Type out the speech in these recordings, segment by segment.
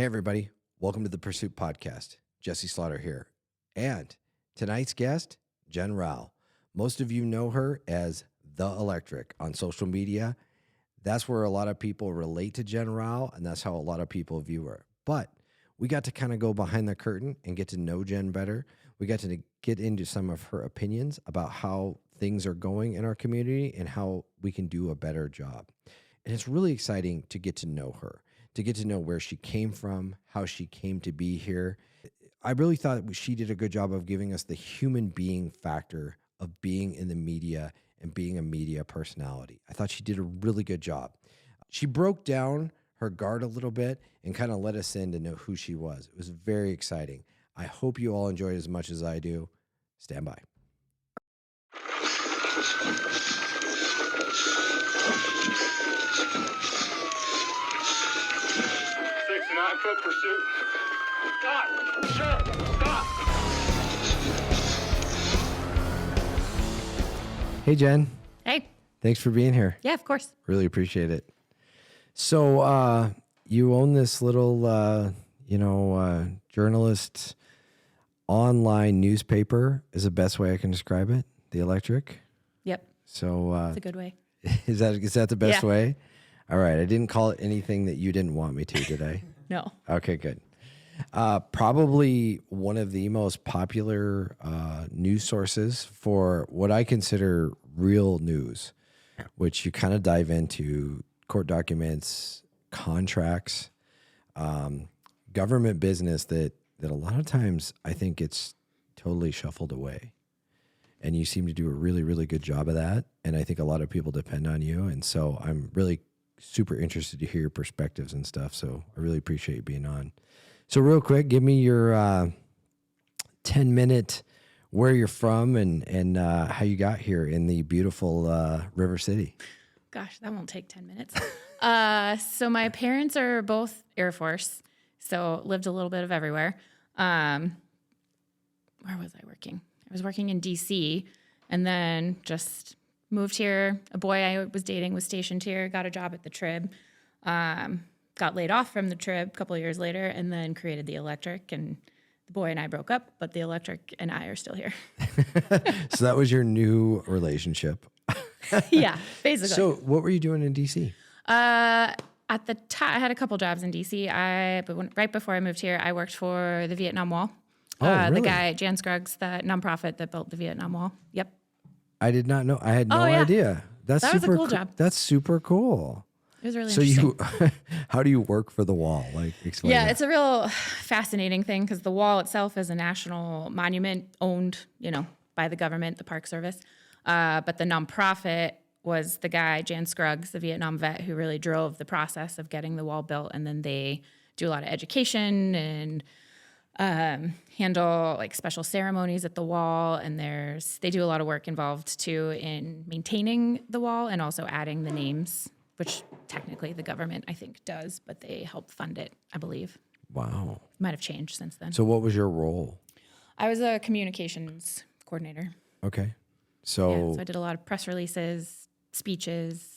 Hey, everybody. Welcome to the Pursuit Podcast. Jesse Slaughter here. And tonight's guest, Jenn Rowell. Most of you know her as The Electric on social media. That's where a lot of people relate to Jenn Rowell, and that's how a lot of people view her. But we got to kind of go behind the curtain and get to know Jenn better. We got to get into some of her opinions about how things are going in our community and how we can do a better job. And it's really exciting to get to know her, to get to know where she came from, how she came to be here. I really thought she did a good job of giving us the human being factor of being in the media and being a media personality. I thought she did a really good job. She broke down her guard a little bit and kind of let us in to know who she was. It was very exciting. I hope you all enjoyed it as much as I do. Stand by. 69-foot pursuit. Stop! Sir, stop! Hey, Jenn. Hey. Thanks for being here. Yeah, of course. Really appreciate it. So you own this little, journalist online newspaper is the best way I can describe it, The Electric. Yep. So That's a good way. Is that the best Yeah. way? All right. I didn't call it anything that you didn't want me to, did I? No. Okay, good. Probably one of the most popular news sources for what I consider real news, which you kind of dive into court documents, contracts, government business that a lot of times I think it's totally shuffled away. And you seem to do a really, really good job of that. And I think a lot of people depend on you. And so I'm really super interested to hear your perspectives and stuff. So I really appreciate you being on. So real quick, give me your 10-minute where you're from and how you got here in the beautiful River City. Gosh, that won't take 10 minutes. So my parents are both Air Force, so lived a little bit of everywhere. Where was I working? I was working in D.C. and then just moved here. A boy I was dating was stationed here, got a job at the Trib, got laid off from the Trib a couple of years later, and then created The Electric. And the boy and I broke up, but The Electric and I are still here. So that was your new relationship. Yeah, basically. So what were you doing in D.C.? At the time, I had a couple jobs in D.C. Right before I moved here, I worked for the Vietnam Wall. Oh, really? The guy, Jan Scruggs, the nonprofit that built the Vietnam Wall. Yep. I did not know. I had no idea. That was a cool job. That's super cool. It was really So interesting. how do you work for the wall? Like, explain Yeah, that. it's a real fascinating thing because the wall itself is a national monument owned, by the government, the Park Service. But the nonprofit was the guy, Jan Scruggs, the Vietnam vet, who really drove the process of getting the wall built. And then they do a lot of education and handle like special ceremonies at the wall. And they do a lot of work involved too in maintaining the wall and also adding the names, which technically the government, I think, does, but they help fund it, I believe. Wow. Might have changed since then. So what was your role? I was a communications coordinator. Okay. So I did a lot of press releases, speeches,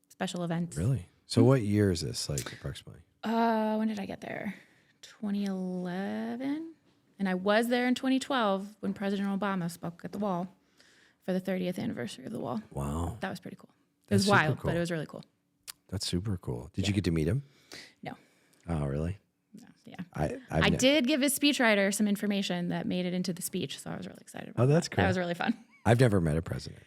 special events. Really? So what year is this, like, approximately? When did I get there? 2011. And I was there in 2012 when President Obama spoke at the wall for the 30th anniversary of the wall. Wow. That was pretty cool. It That's was super wild, cool. but it was really cool. That's super cool. Did you get to meet him? No. Oh, really? No. Yeah. I did give his speechwriter some information that made it into the speech, so I was really excited about Oh, that's that. cool. That was really fun. I've never met a president.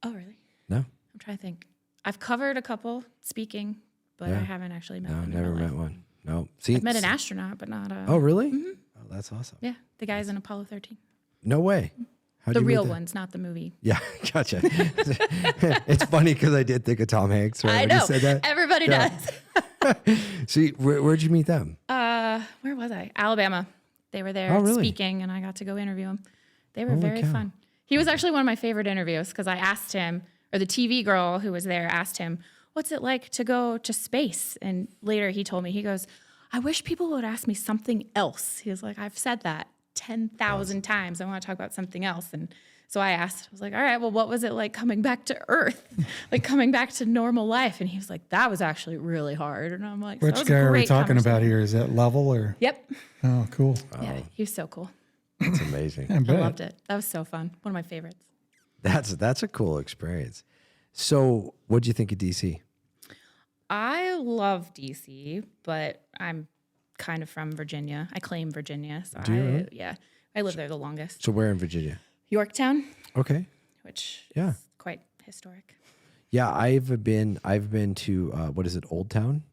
Oh, really? No? I'm trying to think. I've covered a couple speaking, but Yeah. I haven't actually met No, one. in never real met life. one. No. See, I've met an astronaut, but not a... Oh, really? Oh, that's awesome. Yeah, the guys in Apollo 13. No way. How'd The you meet real them? ones, not the movie. Yeah, gotcha. It's funny because I did think of Tom Hanks right I when know. you said that. Everybody does. See, where'd you meet them? Where was I? Alabama. They were there Oh, really? speaking, and I got to go interview them. They were Holy very cow. fun. He was actually one of my favorite interviews because I asked him, or the TV girl who was there asked him, what's it like to go to space? And later he told me, he goes, I wish people would ask me something else. He was like, I've said that 10,000 times. I want to talk about something else. And So I asked, I was like, all right, well, what was it like coming back to Earth, like coming back to normal life? And he was like, that was actually really hard. And I'm like, Which that was a guy are we great talking about conversation. here? Is that Level or? Yep. Oh, cool. Yeah, he was so cool. It's amazing. I I bet. loved it. That was so fun. One of my favorites. That's a cool experience. So, what'd you think of DC? I love DC, but I'm kind of from Virginia. I claim Virginia. So Do you really? yeah, I lived there the longest. So, where in Virginia? Yorktown, Okay. which Yeah. is quite historic. Yeah, I've been to what is it, Old Town?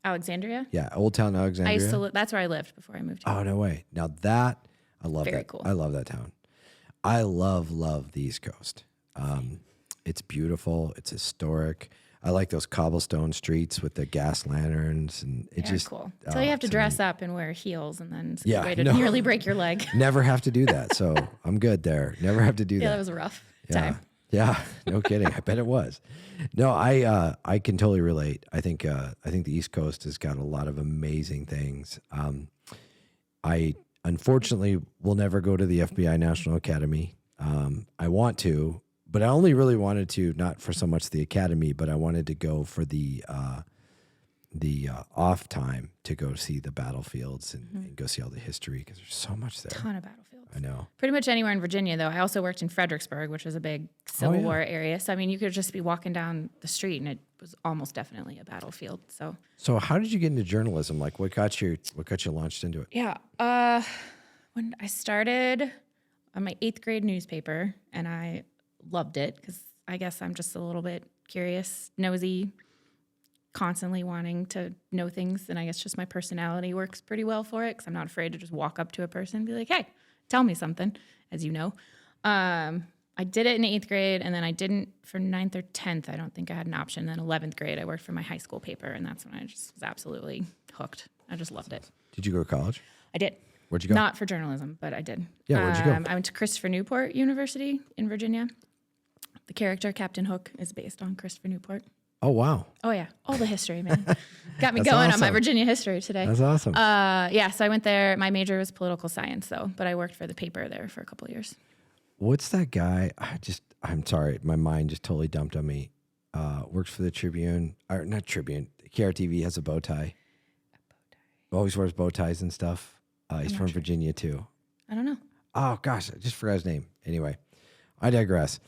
Alexandria. Yeah, Old Town Alexandria. I used to that's where I lived before I moved here. Oh, no way. Now that I love Very that. cool. I love that town. I love the East Coast. It's beautiful. It's historic. I like those cobblestone streets with the gas lanterns, and it They're just cool. Until you have to it's dress up and wear heels, and then it's a Yeah, good way to no. nearly break your leg. never have to do that. So I'm good there. Never have to do Yeah, that. that was a rough Yeah. time. Yeah, no kidding. I bet it was. No, I can totally relate. I think the East Coast has got a lot of amazing things. I unfortunately will never go to the FBI National Academy. I want to, but I only really wanted to, not for so much the academy, but I wanted to go for the off time to go see the battlefields and go see all the history, because there's so much there. Ton of battlefields. I know. Pretty much anywhere in Virginia, though. I also worked in Fredericksburg, which was a big Civil yeah. War area. So I mean, you could just be walking down the street, and it was almost definitely a battlefield. So how did you get into journalism? Like, what got you launched into it? yeah, when I started on my 8th grade newspaper, and I loved it because I guess I'm just a little bit curious, nosy, constantly wanting to know things, and I guess just my personality works pretty well for it because I'm not afraid to just walk up to a person and be like, hey, tell me something, as you know. I did it in 8th grade, and then I didn't for 9th or 10th. I don't think I had an option. Then 11th grade, I worked for my high school paper, and that's when I just was absolutely hooked. I just loved it. Did you go to college? I did. Where'd you go? Not for journalism, but I did. Yeah, where'd you go? I went to Christopher Newport University in Virginia. The character Captain Hook is based on Christopher Newport. Oh, wow. Oh, yeah. All the history, man. Got me That's going on my awesome. Virginia history today. That's awesome. Yeah, so I went there. My major was political science, though, but I worked for the paper there for a couple of years. What's that guy? I'm sorry. My mind just totally dumped on me. Works for the Tribune, or not Tribune. KRTV has a bow tie. Always wears bow ties and stuff. He's from Virginia too. I don't know. Oh gosh, I just forgot his name. Anyway, I digress.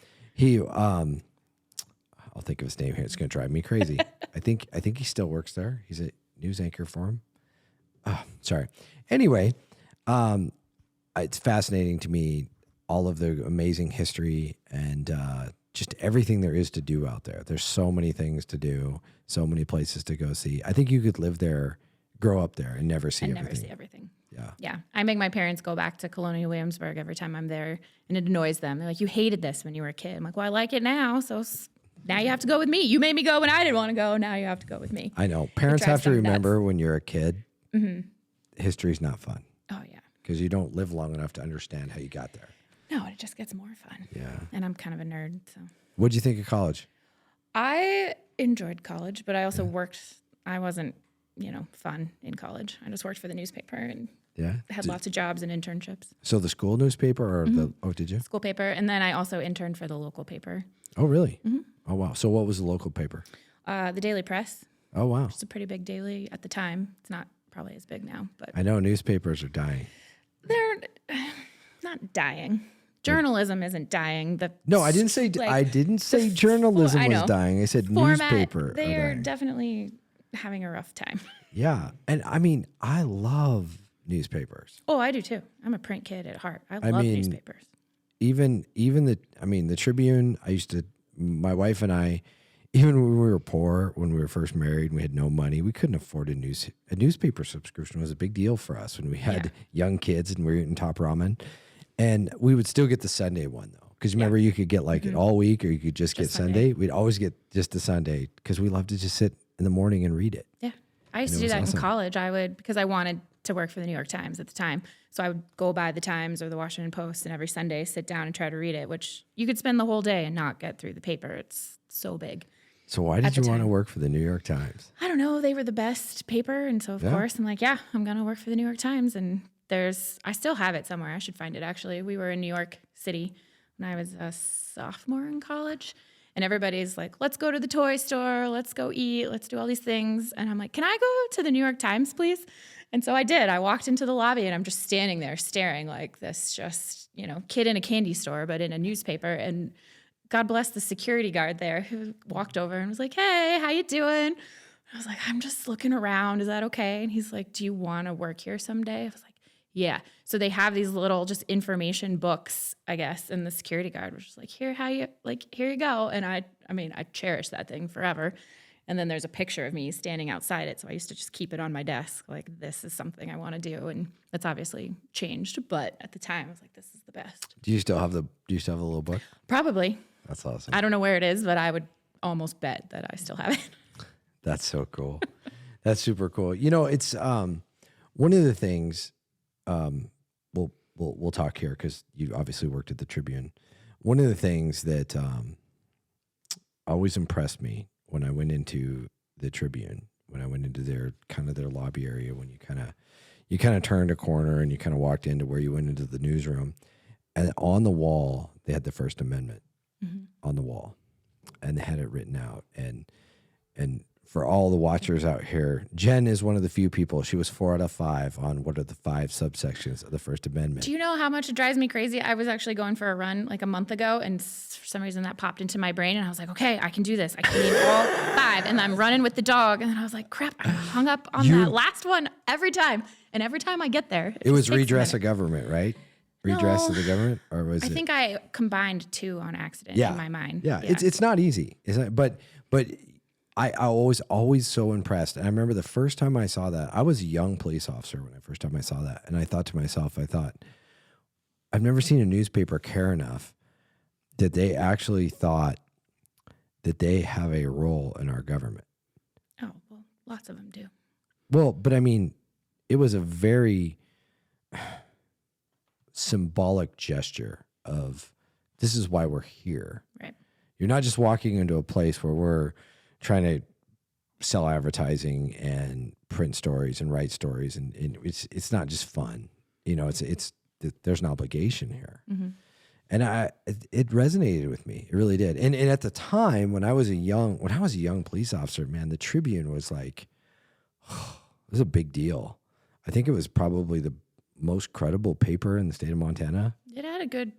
I'll think of his name here. It's going to drive me crazy. I think he still works there. He's a news anchor for him. Oh, sorry. Anyway, it's fascinating to me, all of the amazing history and just everything there is to do out there. There's so many things to do, so many places to go see. I think you could live there, grow up there, and never see everything. Never see everything. Yeah. Yeah. I make my parents go back to Colonial Williamsburg every time I'm there, and it annoys them. They're like, you hated this when you were a kid. I'm like, well, I like it now, so now you have to go with me. You made me go when I didn't want to go. Now you have to go with me. I know. Parents have drives to them nuts. remember when you're a kid, history's not fun Oh, yeah. because you don't live long enough to understand how you got there. No, it just gets more fun. Yeah. And I'm kind of a nerd, so. What'd you think of college? I enjoyed college, but I also worked. I wasn't, fun in college. I just worked for the newspaper and Yeah. had lots of jobs and internships. So the school newspaper or did you? School paper, and then I also interned for the local paper, Oh, really? Oh, wow. So what was the local paper? the Daily Press. Oh, wow. It's a pretty big daily at the time. It's not probably as big now, but I know newspapers are dying. they're not dying. Journalism isn't dying. No, I didn't say journalism I was know. dying. I said Format, newspaper. they are dying. definitely having a rough time. Yeah. And I mean, I love newspapers. Oh, I do too. I'm a print kid at heart. I love mean, newspapers. Even the Tribune, my wife and I, even when we were poor, when we were first married and we had no money, we couldn't afford a newspaper subscription. Was a big deal for us when we had young kids and we were eating top ramen. And we would still get the Sunday one though. Because remember, you could get like it all week or you could just get Sunday. We'd always get just the Sunday because we loved to just sit in the morning and read it. Yeah. I used to it do was that awesome. in college. Because I wanted to work for the New York Times at the time. So I would go by the Times or the Washington Post and every Sunday sit down and try to read it, which you could spend the whole day and not get through the paper. It's so big. So why did the you want to time. work for the New York Times? I don't know. They were the best paper. And so, of course, I'm like, yeah, I'm going to work for the New York Times. And I still have it somewhere. I should find it, actually. We were in New York City when I was a sophomore in college. And everybody's like, let's go to the toy store, let's go eat, let's do all these things. And I'm like, can I go to the New York Times, please? And so I did. I walked into the lobby and I'm just standing there staring like this just, kid in a candy store, but in a newspaper. And God bless the security guard there who walked over and was like, hey, how you doing? I was like, I'm just looking around. Is that okay? And he's like, do you want to work here someday? I was like, yeah. So they have these little just information books, I guess. And the security guard was just like, here you go. And I cherish that thing forever. And then there's a picture of me standing outside it. So I used to just keep it on my desk. Like, this is something I want to do. And that's obviously changed. But at the time I was like, this is the best. Do you still have the little book? Probably. That's awesome. I don't know where it is, but I would almost bet that I still have it. That's so cool. That's super cool. It's one of the things. We'll talk here because you obviously worked at the Tribune. One of the things that always impressed me when I went into the Tribune, when I went into their lobby area, when you kind of turned a corner and you kind of walked into where you went into the newsroom, and on the wall they had the First Amendment on the wall, and they had it written out. And for all the watchers out here, Jenn is one of the few people. She was 4 out of 5 on what are the 5 subsections of the First Amendment. Do you know how much it drives me crazy? I was actually going for a run like a month ago, and for some reason that popped into my brain, and I was like, okay, I can do this. I can name all 5, and I'm running with the dog, and then I was like, crap, I hung up on that last one every time, and every time I get there, it was redress of government, right? Redress of the government, or was it? I think I combined 2 on accident in my mind. Yeah, it's not easy, isn't it? But I was always so impressed. And I remember the first time I saw that, I was a young police officer when I saw that. And I thought to myself, I've never seen a newspaper care enough that they actually thought that they have a role in our government. Oh, well, lots of them do. Well, but I mean, it was a very symbolic gesture of this is why we're here. Right. You're not just walking into a place where we're trying to sell advertising and print stories and write stories, and it's not just fun, it's there's an obligation here, and it resonated with me. It really did. And at the time when I was a young police officer, man, the Tribune was like, it was a big deal. I think it was probably the most credible paper in the state of Montana. It had a good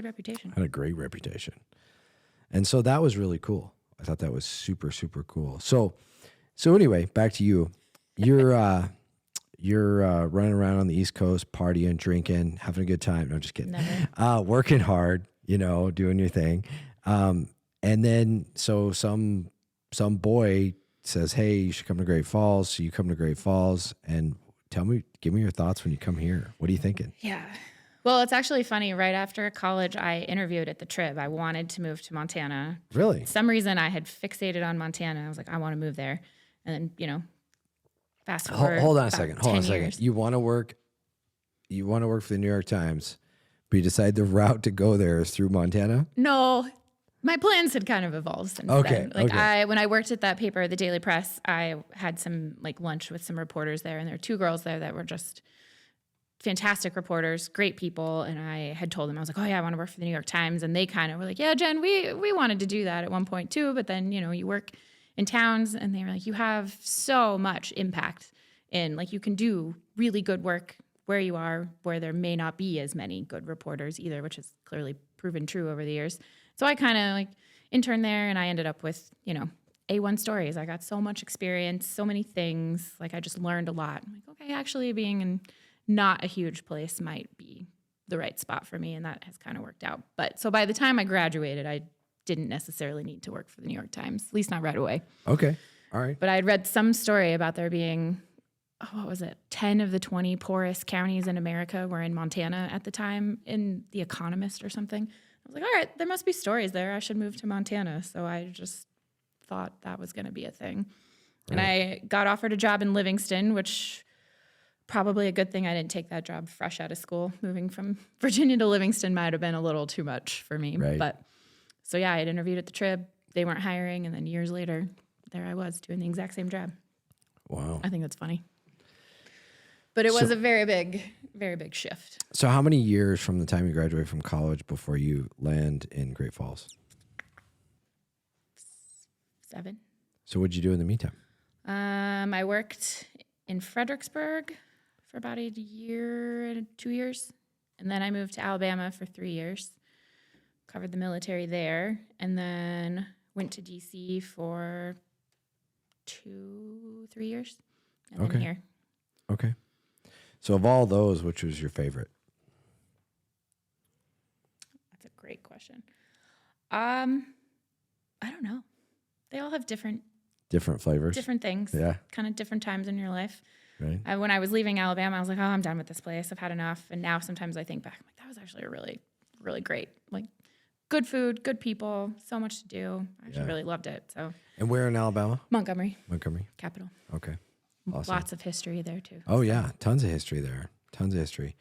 reputation. Had a great reputation, and so that was really cool. I thought that was super, super cool. So anyway, back to you. You're running around on the East Coast, partying, drinking, having a good time. No, just kidding. Working hard, doing your thing. And then so some boy says, "Hey, you should come to Great Falls." So you come to Great Falls, and give me your thoughts when you come here. What are you thinking? Yeah. Well, it's actually funny. Right after college, I interviewed at the Trib. I wanted to move to Montana. Really? For some reason, I had fixated on Montana. I was like, I want to move there. And then, fast forward. Hold on a second. Years. You want to work for the New York Times, but you decide the route to go there is through Montana? No, my plans had kind of evolved since then. When I worked at that paper, the Daily Press, I had some lunch with some reporters there, and there were 2 girls there that were just fantastic reporters, great people. And I had told them, I was like, oh yeah, I want to work for the New York Times. And they kind of were like, yeah, Jenn, we wanted to do that at one point too. But then, you work in towns, and they were like, you have so much impact in you can do really good work where you are, where there may not be as many good reporters either, which has clearly proven true over the years. So I kind of interned there, and I ended up with, A1 stories. I got so much experience, so many things. I just learned a lot. I'm like, okay, actually being in not a huge place might be the right spot for me, and that has kind of worked out. But so by the time I graduated, I didn't necessarily need to work for the New York Times, at least not right away. Okay. All right. But I had read some story about there being, 10 of the 20 poorest counties in America were in Montana at the time, in The Economist or something. I was like, all right, there must be stories there. I should move to Montana. So I just thought that was going to be a thing. Right. And I got offered a job in Livingston, which probably a good thing I didn't take that job fresh out of school. Moving from Virginia to Livingston might have been a little too much for me. Right. But so yeah, I had interviewed at the Trib. They weren't hiring. And then years later, there I was doing the exact same job. Wow. I think that's funny. But it was So- a very big shift. So how many years from the time you graduate from college before you land in Great Falls? 7. So what'd you do in the meantime? I worked in Fredericksburg for about a year and 2 years. And then I moved to Alabama for 3 years. Covered the military there. And then went to D.C. for 2-3 years. And Okay. then here. Okay. So of all those, which was your favorite? That's a great question. I don't know. They all have different Flavors? different things. Yeah. Kind of different times in your life. Right. When I was leaving Alabama, I was like, oh, I'm done with this place. I've had enough. And now sometimes I think back, I'm like, that was actually a really, really great, like good food, good people, so much to do. I actually really loved it. So And where in Alabama? Montgomery, Montgomery. capital. Okay. Awesome. Lots of history there too. Oh yeah, tons of history there. Tons of history.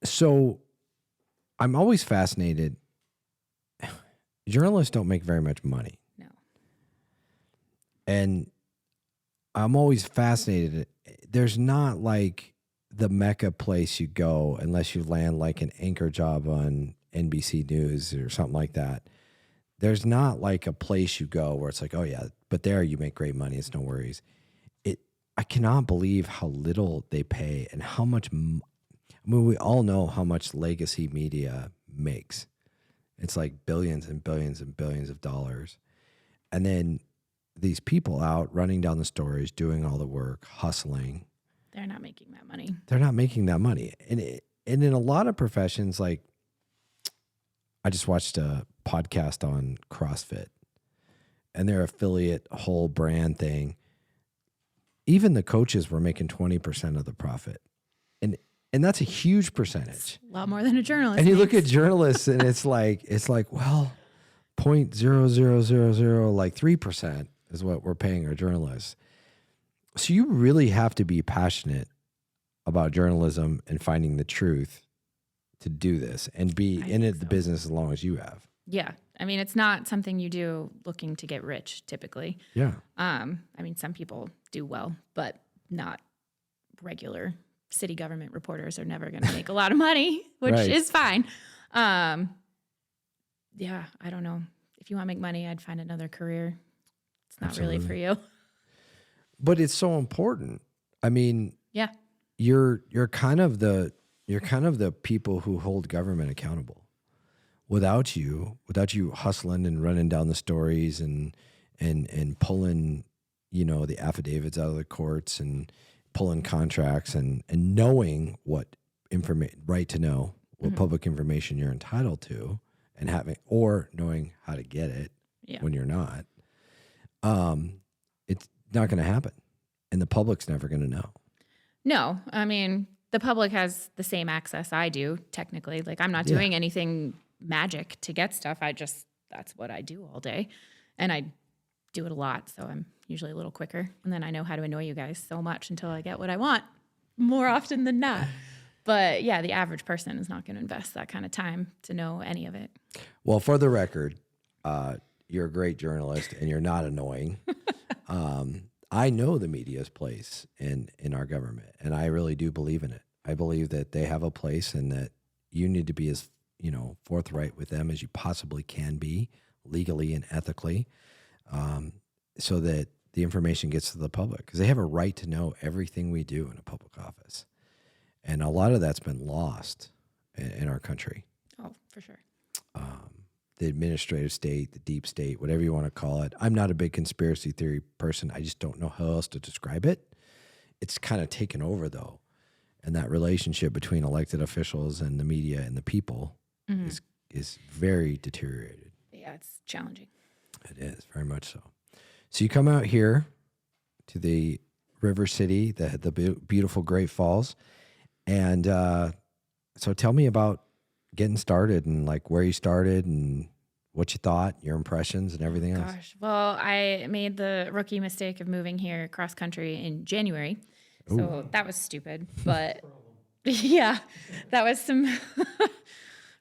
So I'm always fascinated. Journalists don't make very much money. No. And I'm always fascinated. There's not like the Mecca place you go unless you land like an anchor job on NBC News or something like that. There's not like a place you go where it's like, oh yeah, but there you make great money. It's no worries. I cannot believe how little they pay and how much. I mean, we all know how much legacy media makes. It's like billions and billions and billions of dollars. And then these people out running down the stories, doing all the work, hustling. They're not making that money. They're not making that money. And in a lot of professions, like I just watched a podcast on CrossFit and their affiliate whole brand thing. Even the coaches were making 20% of the profit. And that's a huge percentage. A lot more than a journalist. And you look at makes. journalists and it's like, well, 0.0000 like 3% is what we're paying our journalists. So you really have to be passionate about journalism and finding the truth to do this and be in it the business as long as you have. Yeah. I mean, it's not something you do looking to get rich typically. Yeah. I mean, some people do well, but not regular city government reporters are never going to make a lot of money, which Right. is fine. Yeah, I don't know. If you want to make money, I'd find another career. It's not really for you. But it's so important. I mean, Yeah. you're kind of the people who hold government accountable. Without you hustling and running down the stories and pulling, the affidavits out of the courts and pulling contracts and knowing what right to know what public information you're entitled to and or knowing how to get it when you're not, it's not going to happen. And the public's never going to know. No, I mean, the public has the same access I do, technically. Like, I'm not doing anything magic to get stuff. That's what I do all day. And I do it a lot, so I'm usually a little quicker. And then I know how to annoy you guys so much until I get what I want more often than not. But yeah, the average person is not going to invest that kind of time to know any of it. Well, for the record, you're a great journalist and you're not annoying. I know the media's place in our government, and I really do believe in it. I believe that they have a place and that you need to be as forthright with them as you possibly can be, legally and ethically, so that the information gets to the public, because they have a right to know everything we do in a public office. And a lot of that's been lost in our country. Oh, for sure. The administrative state, the deep state, whatever you want to call it. I'm not a big conspiracy theory person. I just don't know how else to describe it. It's kind of taken over, though. And that relationship between elected officials and the media and the people is very deteriorated. Yeah, it's challenging. It is, very much so. So you come out here to the River City, the beautiful Great Falls. And so tell me about getting started and like where you started and what you thought, your impressions and everything else. Gosh. Well, I made the rookie mistake of moving here cross country in January. So that was stupid. But yeah, that was some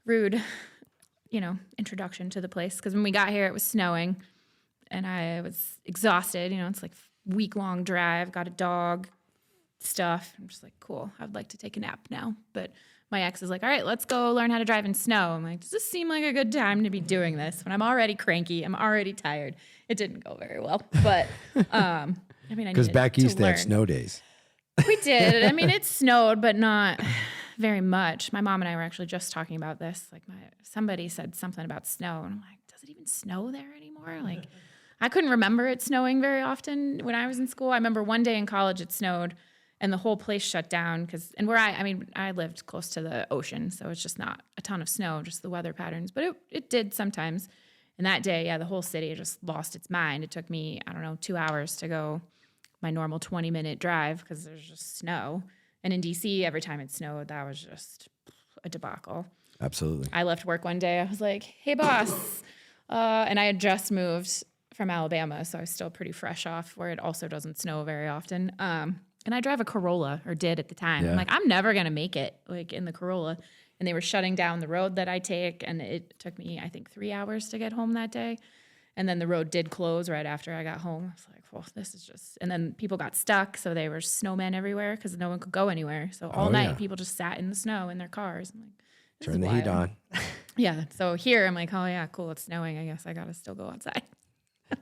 rude, introduction to the place. Because when we got here, it was snowing and I was exhausted. It's like week-long drive, got a dog, stuff. I'm just like, cool, I'd like to take a nap now. But my ex is like, all right, let's go learn how to drive in snow. I'm like, does this seem like a good time to be doing this when I'm already cranky? I'm already tired. It didn't go very well. But I mean, I Because needed back to east they learn. had snow days. We did. I mean, it snowed, but not very much. My mom and I were actually just talking about this. Like, somebody said something about snow, and I'm like, does it even snow there anymore? Like, I couldn't remember it snowing very often when I was in school. I remember one day in college it snowed, and the whole place shut down I lived close to the ocean, so it's just not a ton of snow, just the weather patterns. But it did sometimes. And that day, yeah, the whole city just lost its mind. It took me, 2 hours to go my normal 20-minute drive because there's just snow. And in DC, every time it snowed, that was just a debacle. Absolutely. I left work one day. I was like, hey, boss. And I had just moved from Alabama, so I was still pretty fresh off where it also doesn't snow very often. And I drive a Corolla, or did at the time. Yeah. I'm like, I'm never going to make it like in the Corolla. And they were shutting down the road that I take. And it took me, I think, 3 hours to get home that day. And then the road did close right after I got home. I was like, well, this is just... And then people got stuck, so they were snowmen everywhere because no one could go anywhere. So all night, people just sat in the snow in their cars. I'm like, this Turn is the wild. heat on. Yeah. So here, I'm like, oh, yeah, cool. It's snowing. I guess I got to still go outside.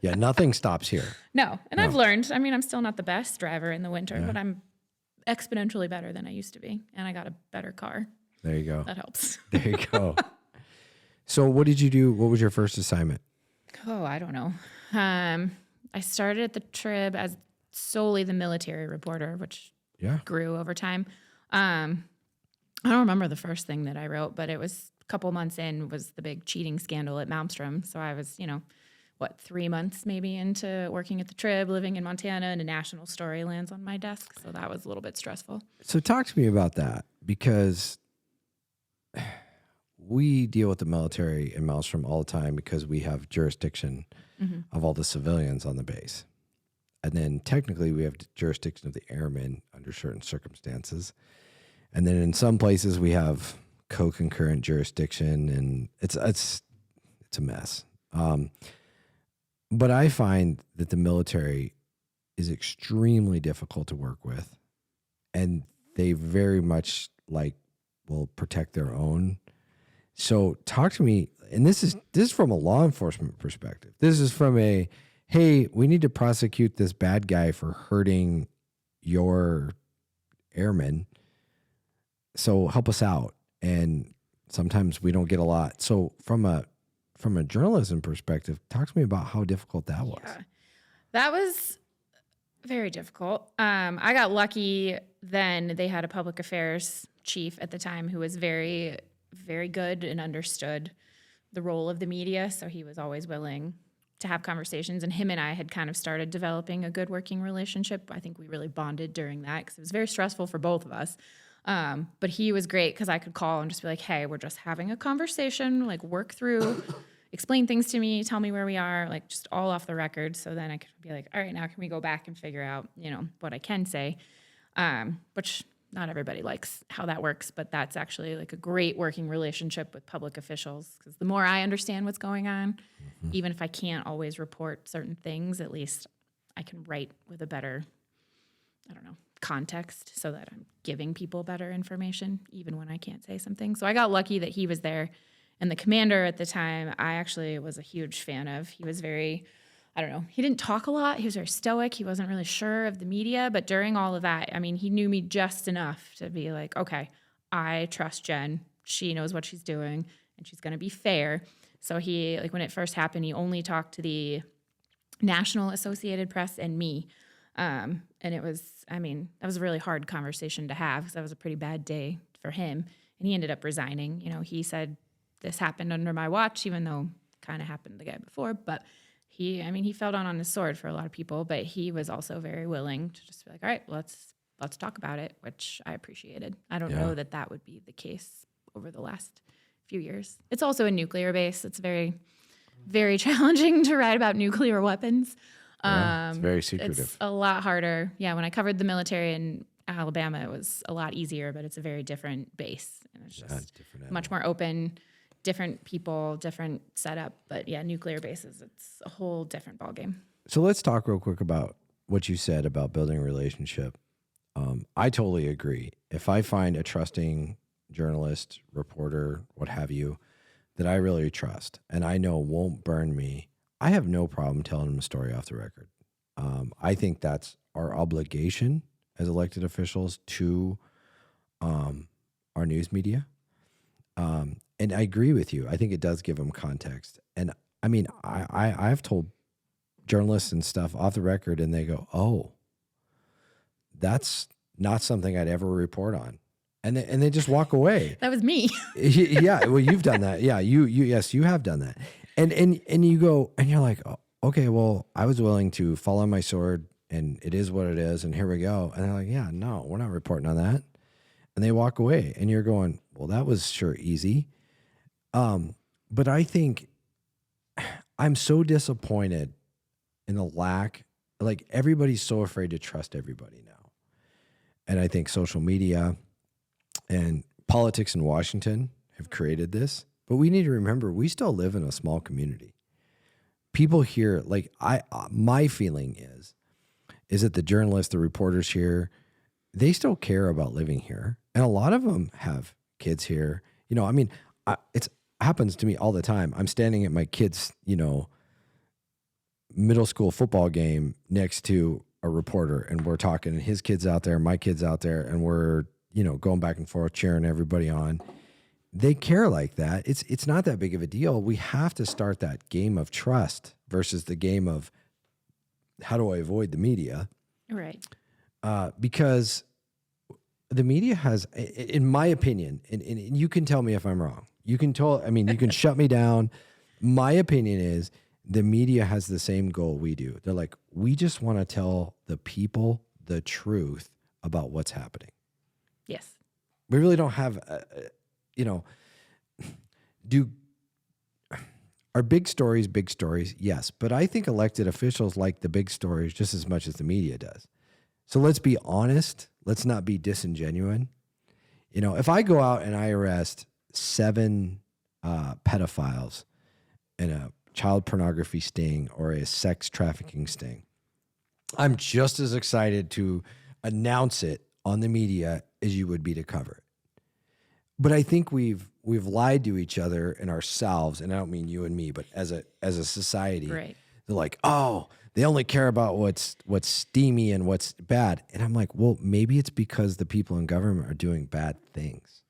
Yeah, nothing stops here. No. And I've learned. I mean, I'm still not the best driver in the winter, but I'm exponentially better than I used to be. And I got a better car. There you go. That helps. There you go. So what did you do? What was your first assignment? Oh, I don't know. I started at the Trib as solely the military reporter, which grew over time. I don't remember the first thing that I wrote, but it was a couple months in was the big cheating scandal at Malmstrom. So I was, 3 months maybe into working at the Trib, living in Montana, and a national story lands on my desk. So that was a little bit stressful. So talk to me about that, because we deal with the military in Maelstrom all the time because we have jurisdiction of all the civilians on the base. And then technically we have jurisdiction of the airmen under certain circumstances. And then in some places we have co-concurrent jurisdiction, and it's a mess. But I find that the military is extremely difficult to work with, and they very much will protect their own. So talk to me, and this is from a law enforcement perspective. This is from hey, we need to prosecute this bad guy for hurting your airmen. So help us out. And sometimes we don't get a lot. So from a journalism perspective, talk to me about how difficult that was. Yeah. That was very difficult. I got lucky then. They had a public affairs chief at the time who was very, very good and understood the role of the media. So he was always willing to have conversations. And him and I had kind of started developing a good working relationship. I think we really bonded during that because it was very stressful for both of us. But he was great because I could call and just be like, hey, we're just having a conversation, work through, explain things to me, tell me where we are, just all off the record. So then I could be like, all right, now can we go back and figure out, what I can say, which not everybody likes how that works, but that's actually a great working relationship with public officials because the more I understand what's going on, even if I can't always report certain things, at least I can write with a better, context so that I'm giving people better information, even when I can't say something. So I got lucky that he was there. And the commander at the time, I actually was a huge fan of. He was very, he didn't talk a lot. He was very stoic. He wasn't really sure of the media. But during all of that, he knew me just enough to be like, okay, I trust Jen. She knows what she's doing, and she's going to be fair. So he, when it first happened, he only talked to the National Associated Press and me. And it was, that was a really hard conversation to have because that was a pretty bad day for him. And he ended up resigning. He said, this happened under my watch, even though it kind of happened the guy before. But he fell down on his sword for a lot of people, but he was also very willing to just be like, all right, let's talk about it, which I appreciated. I don't know that would be the case over the last few years. It's also a nuclear base. It's very, very challenging to write about nuclear weapons. It's very secretive. It's a lot harder. Yeah, when I covered the military in Alabama, it was a lot easier, but it's a very different base. And it's just much more open, different people, different setup. But yeah, nuclear bases, it's a whole different ballgame. So let's talk real quick about what you said about building a relationship. I totally agree. If I find a trusting journalist, reporter, what have you, that I really trust and I know won't burn me, I have no problem telling them a story off the record. I think that's our obligation as elected officials to our news media. And I agree with you. I think it does give them context. And I mean, I've told journalists and stuff off the record and they go, oh, that's not something I'd ever report on. And they just walk away. That was me. Yeah. Well, you've done that. Yeah. Yes, you have done that. And you go, and you're like, oh, okay, well, I was willing to fall on my sword and it is what it is. And here we go. And they're like, yeah, no, we're not reporting on that. And they walk away and you're going, well, that was sure easy. But I think I'm so disappointed in the lack, like everybody's so afraid to trust everybody now. And I think social media and politics in Washington have created this, but we need to remember we still live in a small community. People here, like my feeling is that the journalists, the reporters here, they still care about living here. And a lot of them have kids here. You know, I mean, it happens to me all the time. I'm standing at my kid's, middle school football game next to a reporter and we're talking and his kid's out there, my kid's out there, and we're, going back and forth, cheering everybody on. They care like that. It's not that big of a deal. We have to start that game of trust versus the game of how do I avoid the media? Right. Because the media has, in my opinion, and you can tell me if I'm wrong. You can shut me down. My opinion is the media has the same goal we do. They're like, we just want to tell the people the truth about what's happening. Yes. We really don't have, are big stories? Yes. But I think elected officials like the big stories just as much as the media does. So let's be honest. Let's not be disingenuous. If I go out and I arrest 7 pedophiles in a child pornography sting or a sex trafficking sting, I'm just as excited to announce it on the media as you would be to cover it. But I think we've lied to each other and ourselves, and I don't mean you and me, but as a society, Right. They're like, oh, they only care about what's steamy and what's bad. And I'm like, well, maybe it's because the people in government are doing bad things.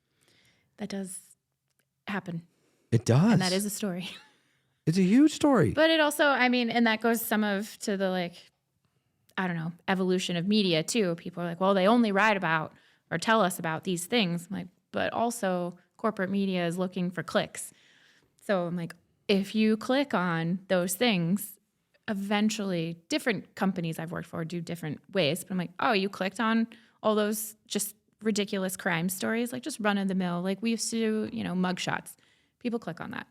That does happen. It does. And that is a story. It's a huge story. But it also, and that goes to the evolution of media too. People are like, well, they only write about or tell us about these things. I'm like, but also corporate media is looking for clicks. So I'm like, if you click on those things, eventually different companies I've worked for do different ways. But I'm like, oh, you clicked on all those just ridiculous crime stories, like just run of the mill. Like we used to do, mugshots. People click on that.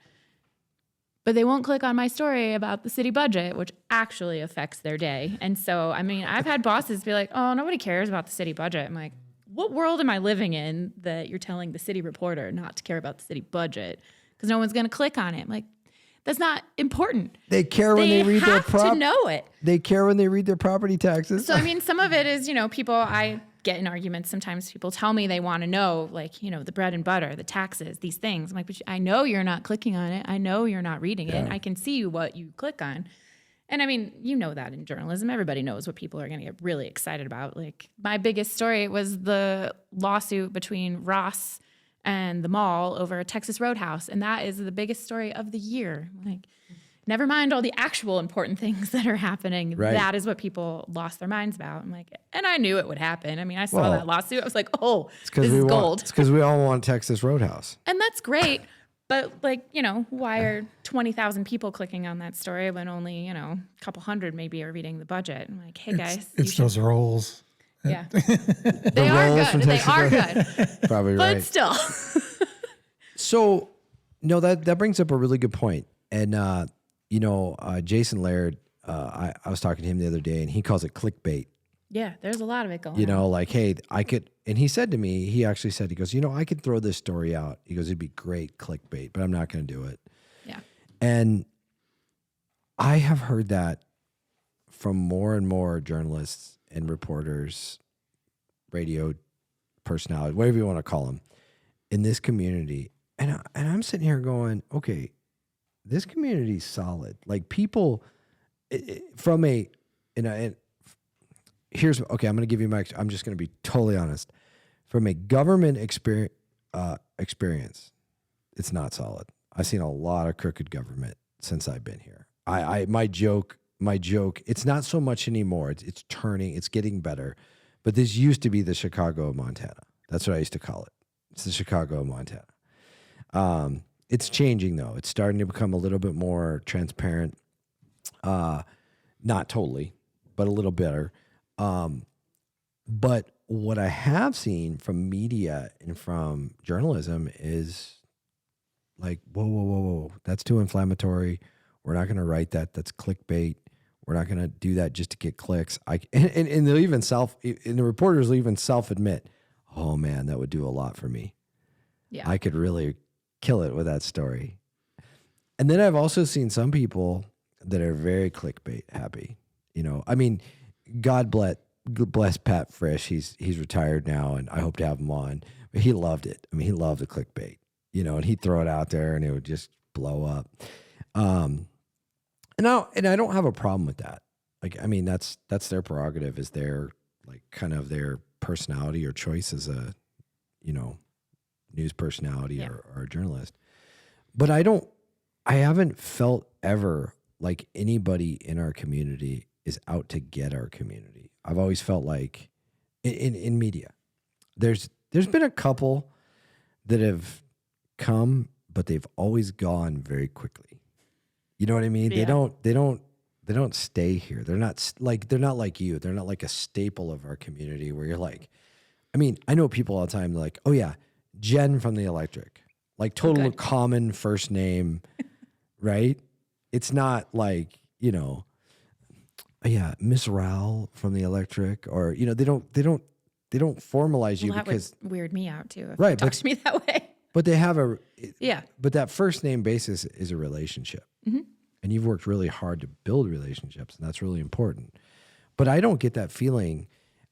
But they won't click on my story about the city budget, which actually affects their day. And so, I've had bosses be like, oh, nobody cares about the city budget. I'm like, what world am I living in that you're telling the city reporter not to care about the city budget? Because no one's going to click on it. I'm like, that's not important. They care when they read their to know it. They care when they read their property taxes. So, some of it is, people, I get in arguments. Sometimes people tell me they want to know, the bread and butter, the taxes, these things. I'm like, but I know you're not clicking on it. I know you're not reading it. I can see what you click on. And that in journalism, everybody knows what people are going to get really excited about. Like my biggest story was the lawsuit between Ross and the mall over a Texas Roadhouse. And that is the biggest story of the year. Like, never mind all the actual important things that are happening. Right. That is what people lost their minds about. I'm like, and I knew it would happen. I saw that lawsuit. I was like, oh, this is gold. It's because we all want Texas Roadhouse. And that's great. But why are 20,000 people clicking on that story when only, a couple hundred maybe are reading the budget? I'm like, hey guys. It's those rolls. Yeah. They are good. They are good. Probably right. But still. So, no, that brings up a really good point. And, Jason Laird, I was talking to him the other day and he calls it clickbait. Yeah, there's a lot of it going on. Like, hey, I could, and he said to me, he goes, I could throw this story out. He goes, it'd be great clickbait, but I'm not going to do it. Yeah. And I have heard that from more and more journalists and reporters radio personality, whatever you want to call them, in this community. And I'm sitting here going, okay, this community's solid. Like people from a, and here's, okay, I'm going to give you I'm just going to be totally honest. From a government experience, it's not solid. I've seen a lot of crooked government since I've been here. My joke, it's not so much anymore. It's turning, it's getting better. But this used to be the Chicago of Montana. That's what I used to call it. It's the Chicago of Montana. It's changing though. It's starting to become a little bit more transparent. Not totally, but a little better. But what I have seen from media and from journalism is like, whoa. That's too inflammatory. We're not going to write that. That's clickbait. We're not going to do that just to get clicks. And they'll even the reporters will even self-admit, oh man, that would do a lot for me. Yeah. I could really kill it with that story. And then I've also seen some people that are very clickbait happy. You know, I mean, God bless Pat Frisch. He's retired now, and I hope to have him on. But he loved it. I mean, he loved the clickbait, you know, and he'd throw it out there and it would just blow up. And I don't have a problem with that. Like, I mean, that's their prerogative, is their, like, kind of their personality or choice as a, you know, news personality or a journalist. But I haven't felt ever like anybody in our community is out to get our community. I've always felt like in media, there's been a couple that have come, but they've always gone very quickly. You know what I mean? Yeah. They don't stay here. They're not like you. They're not like a staple of our community where you're like, I mean, I know people all the time like, oh yeah, Jenn from the Electric, like total common first name, right? It's not like, you know, yeah, Miss Rowell from the Electric, or, you know, they don't formalize you, that because would weird me out too if right, you talk to me that way. But they have Yeah. But that first name basis is a relationship. Mm-hmm. And you've worked really hard to build relationships, and that's really important. But I don't get that feeling,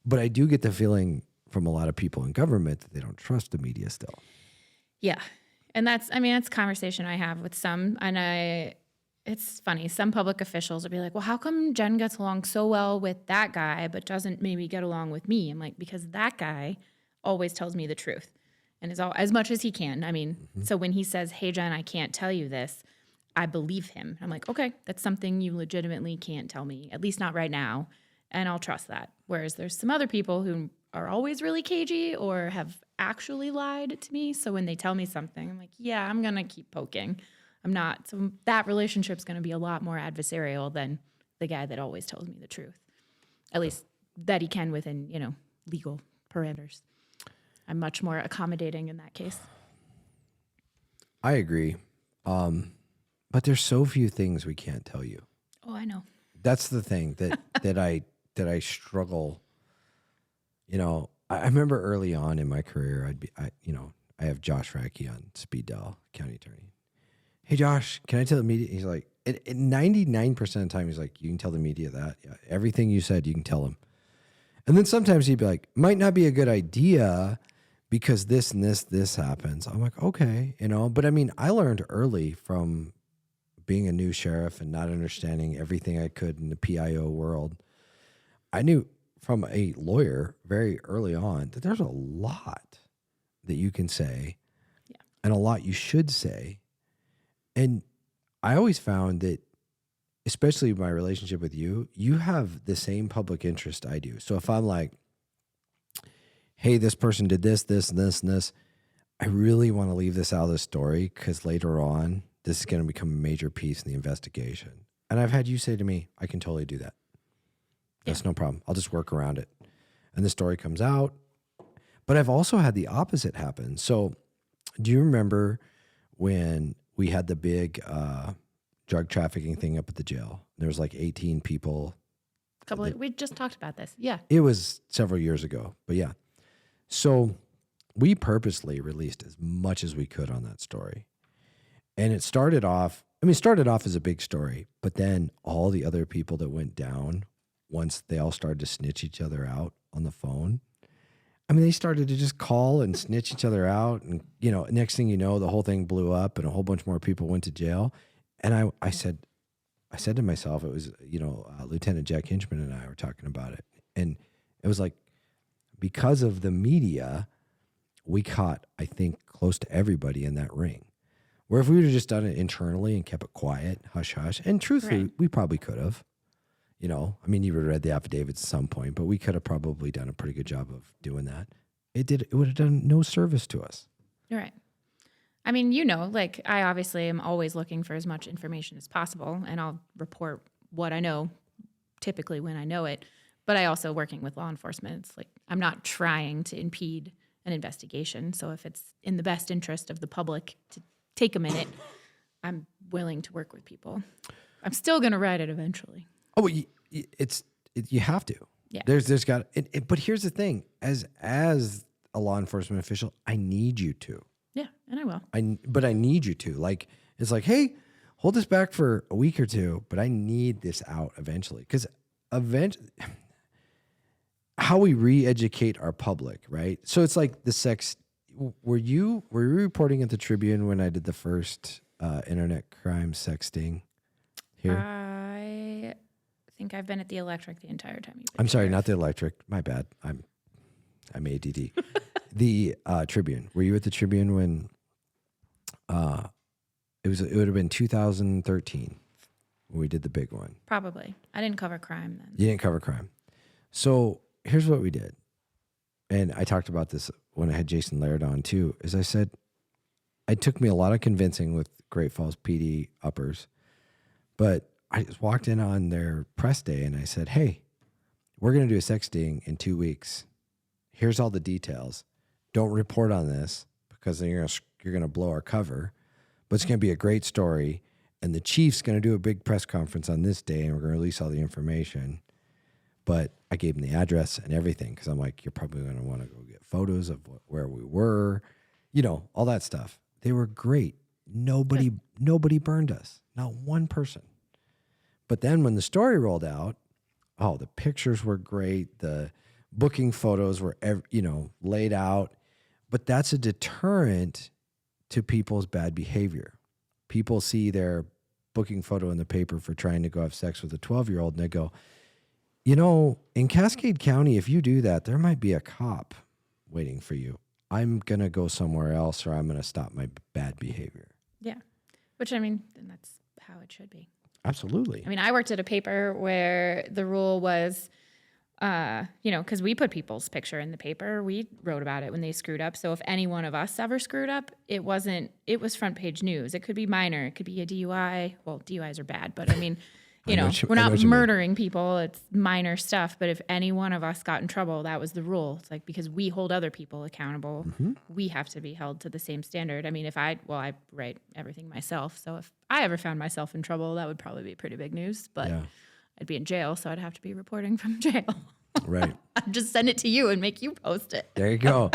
but I do get the feeling from a lot of people in government that they don't trust the media still. Yeah. And that's a conversation I have with some, and it's funny. Some public officials will be like, well, how come Jenn gets along so well with that guy, but doesn't maybe get along with me? I'm like, because that guy always tells me the truth, and is all as much as he can. I mean, so when he says, hey, Jenn, I can't tell you this, I believe him. I'm like, okay, that's something you legitimately can't tell me, at least not right now, and I'll trust that. Whereas there's some other people who are always really cagey or have actually lied to me. So when they tell me something, I'm like, yeah, I'm going to keep poking. I'm not. So that relationship's going to be a lot more adversarial than the guy that always tells me the truth, at least that he can within, you know, legal parameters. I'm much more accommodating in that case. I agree. But there's so few things we can't tell you. Oh, I know. That's the thing that I struggle. You know, I remember early on in my career, I have Josh Radke on Speed Dial, county attorney. Hey, Josh, can I tell the media? He's like, at 99% of the time, he's like, you can tell the media that. Yeah, everything you said, you can tell them. And then sometimes he'd be like, might not be a good idea because this and this happens. I'm like, okay, you know. But I mean, I learned early from being a new sheriff and not understanding everything I could in the PIO world. I knew from a lawyer very early on that there's a lot that you can say and a lot you should say. And I always found that, especially my relationship with you, you have the same public interest I do. So if I'm like, hey, this person did this, and this, I really want to leave this out of the story because later on, this is going to become a major piece in the investigation. And I've had you say to me, I can totally do that. That's no problem. I'll just work around it. And the story comes out. But I've also had the opposite happen. So do you remember when we had the big drug trafficking thing up at the jail? There was like 18 people. We just talked about this. Yeah. It was several years ago, but yeah. So we purposely released as much as we could on that story. And it started off as a big story, but then all the other people that went down, once they all started to snitch each other out on the phone, I mean, they started to just call and snitch each other out. And, next thing you know, the whole thing blew up and a whole bunch more people went to jail. And I said to myself, it was, Lieutenant Jack Hinchman and I were talking about it. And it was like, because of the media, we caught, I think, close to everybody in that ring. Where if we would have just done it internally and kept it quiet, hush, hush, and truthfully, Right. we probably could have. You would have read the affidavits at some point, but we could have probably done a pretty good job of doing that. It would have done no service to us. You're right. I mean, I obviously am always looking for as much information as possible, and I'll report what I know, typically when I know it. But I also, working with law enforcement, it's like I'm not trying to impede an investigation. So if it's in the best interest of the public to take a minute, I'm willing to work with people. I'm still going to write it eventually. Oh, you have to. Yeah. There's got. But here's the thing: as a law enforcement official, I need you to. Yeah, and I will. But I need you to. Like, it's like, hey, hold this back for a week or two, but I need this out eventually. Because how we re-educate our public, right? So it's like the sex. Were you reporting at the Tribune when I did the first internet crime sexting here? I think I've been at the Electric the entire time. I'm sorry, not the Electric. My bad. I'm ADD. The Tribune. Were you at the Tribune when it would have been 2013 when we did the big one? Probably. I didn't cover crime then. You didn't cover crime. So here's what we did. And I talked about this when I had Jason Laird on too, is I said, it took me a lot of convincing with Great Falls PD uppers, but I just walked in on their press day and I said, hey, we're going to do a sexting in 2 weeks. Here's all the details. Don't report on this because then you're going to blow our cover, but it's going to be a great story. And the chief's going to do a big press conference on this day and we're going to release all the information. But I gave them the address and everything because I'm like, you're probably going to want to go get photos of where we were, all that stuff. They were great. Nobody burned us. Not one person. But then when the story rolled out, the pictures were great. The booking photos were, laid out. But that's a deterrent to people's bad behavior. People see their booking photo in the paper for trying to go have sex with a 12-year-old and they go, in Cascade County, if you do that, there might be a cop waiting for you. I'm going to go somewhere else or I'm going to stop my bad behavior. Yeah. Which, then that's how it should be. Absolutely. I worked at a paper where the rule was, because we put people's picture in the paper. We wrote about it when they screwed up. So if any one of us ever screwed up, it was front page news. It could be minor. It could be a DUI. Well, DUIs are bad, but we're not murdering people. It's minor stuff. But if any one of us got in trouble, that was the rule. It's like, because we hold other people accountable, we have to be held to the same standard. I write everything myself. So if I ever found myself in trouble, that would probably be pretty big news. But I'd be in jail, so I'd have to be reporting from jail. Right. I'd just send it to you and make you post it. There you go.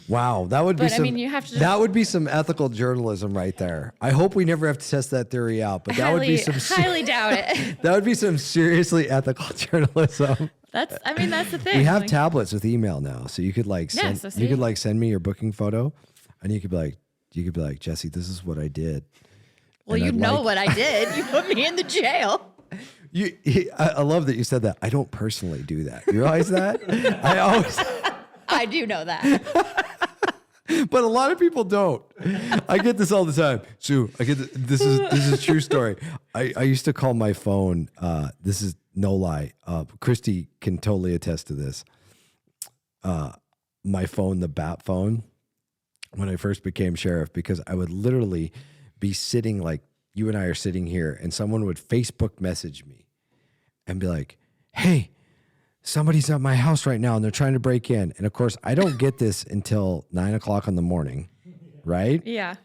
Wow, that would be you have to. That would be some ethical journalism right there. I hope we never have to test that theory out, but that would be some. Highly doubt it. That would be some seriously ethical journalism. That's the thing. We have tablets with email now, so you could send me your booking photo, and you could be like, Jesse, this is what I did. Well, what I did. You put me in the jail. I love that you said that. I don't personally do that. You realize that? I do know that. But a lot of people don't. I get this all the time. Sue, this is a true story. I used to call my phone, this is no lie. Christy can totally attest to this. My phone, the bat phone, when I first became sheriff, because I would literally be sitting like you and I are sitting here and someone would Facebook message me and be like, hey, somebody's at my house right now and they're trying to break in. And of course, I don't get this until 9:00 in the morning, right? Yeah.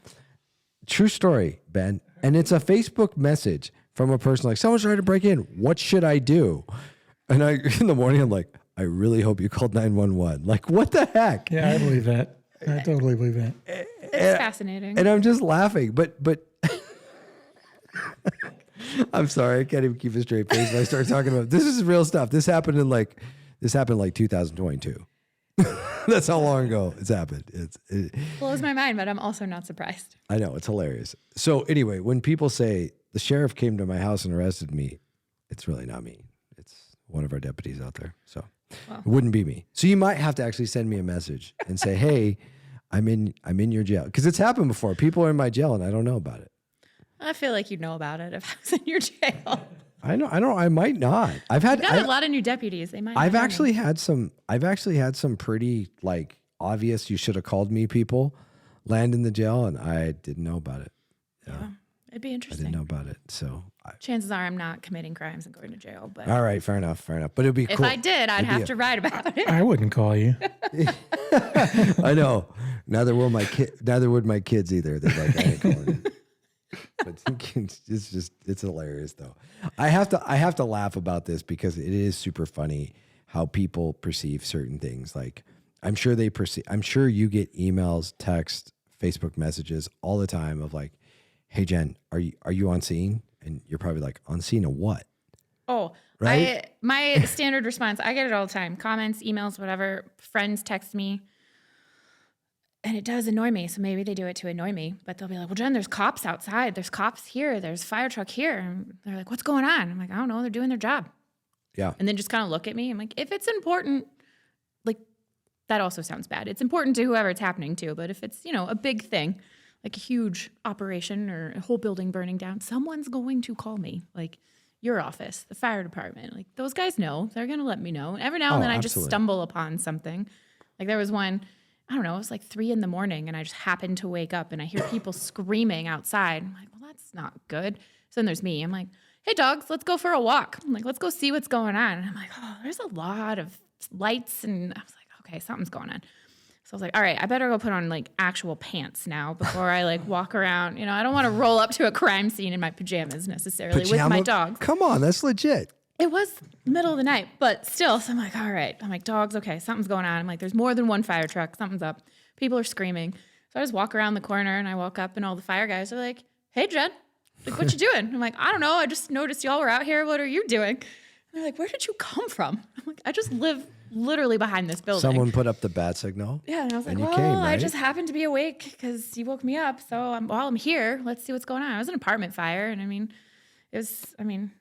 True story, Ben. And it's a Facebook message from a person like, someone's trying to break in. What should I do? And in the morning, I'm like, I really hope you called 911. Like, what the heck? Yeah, I believe that. I totally believe that. It's fascinating. And I'm just laughing, but I'm sorry, I can't even keep a straight face when I start talking about this. Is real stuff. This happened in like 2022. That's how long ago it's happened. Blows my mind, but I'm also not surprised. I know, it's hilarious. So anyway, when people say the sheriff came to my house and arrested me, it's really not me. It's one of our deputies out there. So it wouldn't be me. So you might have to actually send me a message and say, hey, I'm in your jail. Because it's happened before. People are in my jail and I don't know about it. I feel like you'd know about it if I was in your jail. I might not. I've had Got a lot of new deputies. They might. I've actually had some pretty like obvious you should have called me people land in the jail and I didn't know about it. Yeah. It'd be I interesting. didn't know about it. So chances are I'm not committing crimes and going to jail. But all right, fair enough. But it'd be if cool. I did, I'd have to write about it. I wouldn't call you. I know. Neither would my kids either. They're like, I ain't calling you. But it's hilarious though. I have to laugh about this because it is super funny how people perceive certain things. Like I'm sure you get emails, texts, Facebook messages all the time of like, hey Jen, are you on scene? And you're probably like, on scene of what? Oh, right. My standard response, I get it all the time. Comments, emails, whatever. Friends text me. And it does annoy me. So maybe they do it to annoy me. But they'll be like, well, Jen, there's cops outside. There's cops here. There's fire truck here. And they're like, what's going on? I'm like, I don't know. They're doing their job. Yeah. And then just kind of look at me. I'm like, if it's important, like that also sounds bad. It's important to whoever it's happening to. But if it's, a big thing, like a huge operation or a whole building burning down, someone's going to call me. Like your office, the fire department. Like those guys know. They're going to let me know. And every now and then I just stumble upon something. Like there was one, I don't know, it was like 3 a.m. and I just happened to wake up and I hear people screaming outside. I'm like, well, that's not good. So then there's me. I'm like, hey, dogs, let's go for a walk. I'm like, let's go see what's going on. And I'm like, oh, there's a lot of lights. And I was like, okay, something's going on. So I was like, all right, I better go put on like actual pants now before I like walk around. I don't want to roll up to a crime scene in my pajamas necessarily with my dog. Come on, that's legit. It was middle of the night, but still. So I'm like, all right. I'm like, dogs, okay, something's going on. I'm like, there's more than one fire truck. Something's up. People are screaming. So I just walk around the corner and I walk up and all the fire guys are like, hey, Jen, like, what you doing? I'm like, I don't know. I just noticed y'all were out here. What are you doing? And they're like, where did you come from? I'm like, I just live literally behind this building. Someone put up the bat signal. Yeah, and I was like, you well, came, right? I just happened to be awake because you woke me up. So I'm here. Let's see what's going on. It was an apartment fire. And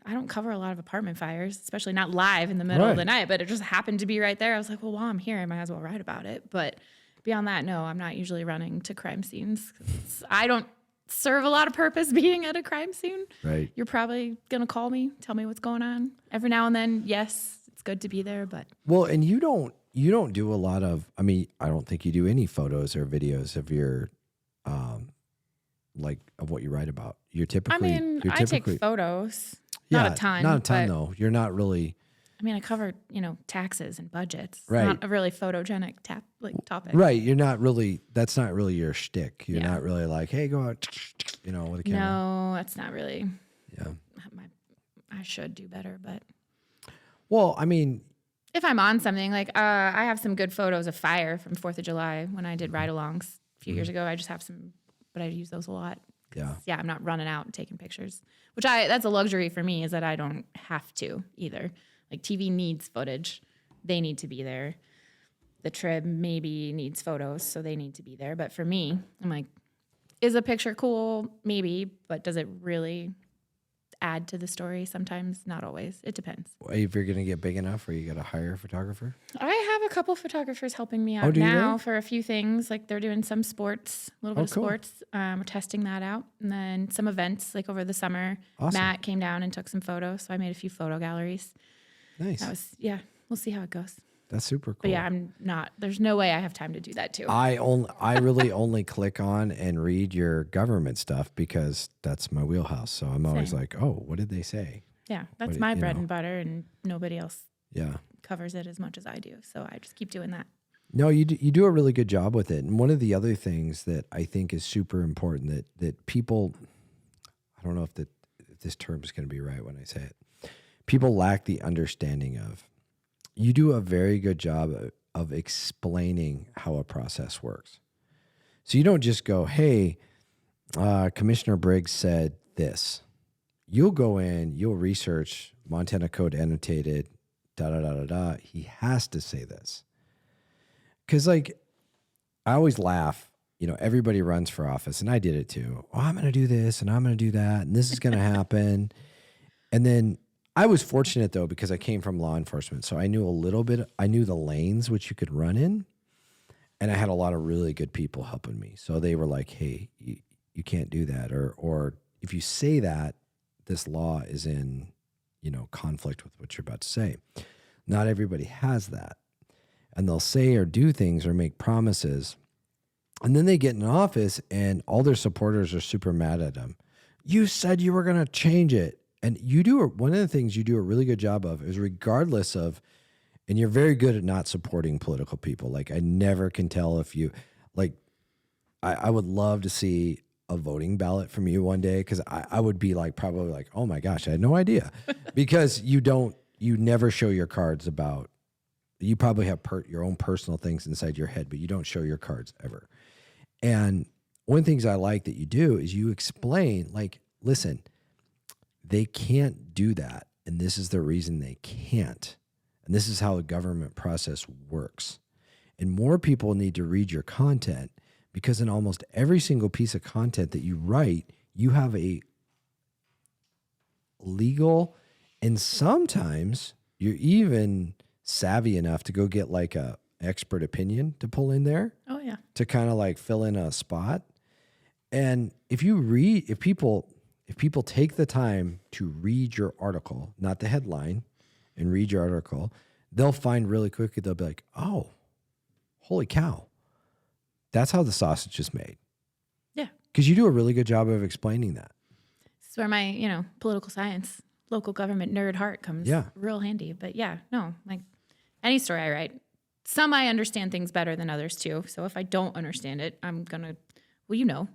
I don't cover a lot of apartment fires, especially not live in the middle of the night, but it just happened to be right there. I was like, well, while I'm here, I might as well write about it. But beyond that, no, I'm not usually running to crime scenes. I don't serve a lot of purpose being at a crime scene. Right. You're probably going to call me, tell me what's going on. Every now and then, yes, it's good to be there, but. Well, and you don't do a lot of, I don't think you do any photos or videos of your, like of what you write about. You're typically. I take photos. Not a ton. Not a ton though. You're not really. I cover, taxes and budgets. Right. Not a really photogenic topic. Right. You're not really. That's not really your shtick. You're not really like, hey, go out. With a camera. No, that's not really. Yeah. I should do better, but. Well, if I'm on something like I have some good photos of fire from 4th of July when I did ride-alongs a few years ago. I just have some. But I use those a lot. Yeah. Yeah, I'm not running out and taking pictures, which that's a luxury for me is that I don't have to either. Like TV needs footage. They need to be there. The Trib maybe needs photos, so they need to be there. But for me, I'm like, is a picture cool? Maybe, but does it really add to the story? Sometimes, not always. It depends. If you're going to get big enough, or you got to hire a photographer? I have a couple photographers helping me out do you now really? for a few things. Like they're doing some sports, a little bit of cool. sports. We're testing that out. And then some events, like over the summer. Awesome. Matt came down and took some photos. So I made a few photo galleries. Nice. We'll see how it goes. That's super cool. But yeah, there's no way I have time to do that too. I really only click on and read your government stuff because that's my wheelhouse. So I'm always like, oh, what did they say? Yeah, that's my bread and butter, and nobody else covers it as much as I do. So I just keep doing that. No, you do a really good job with it. And one of the other things that I think is super important that people, I don't know if this term is going to be right when I say it, people lack the understanding of. You do a very good job of explaining how a process works. So you don't just go, hey, Commissioner Briggs said this. You'll go in, you'll research Montana Code annotated, He has to say this. Because, like, I always laugh. You know, everybody runs for office, and I did it too. Oh, I'm going to do this, and I'm going to do that, and this is going to happen. And then I was fortunate, though, because I came from law enforcement. So I knew a little bit. I knew the lanes which you could run in. And I had a lot of really good people helping me. So they were like, hey, you can't do that. Or if you say that, this law is in, you know, conflict with what you're about to say. Not everybody has that. And they'll say or do things or make promises. And then they get in office and all their supporters are super mad at them. You said you were going to change it. And you do, one of the things you do a really good job of is regardless of, and you're very good at not supporting political people. Like, I never can tell if you, like, I would love to see a voting ballot from you one day, because I would be like, probably like, oh my gosh, I had no idea. Because you never show your cards about, you probably have your own personal things inside your head, but you don't show your cards ever. And one of the things I like that you do is you explain, like, listen, they can't do that. And this is the reason they can't. And this is how the government process works. And more people need to read your content, because in almost every single piece of content that you write, you have a legal, and sometimes you're even savvy enough to go get like a expert opinion to pull in there. Oh, yeah. To kind of like fill in a spot. And if people take the time to read your article, not the headline, and read your article, they'll find really quickly, they'll be like, oh, holy cow. That's how the sausage is made. Yeah. Because you do a really good job of explaining that. This is where my, political science, local government nerd heart comes real handy. But yeah, no, like any story I write, some I understand things better than others too. So if I don't understand it, I'm going to,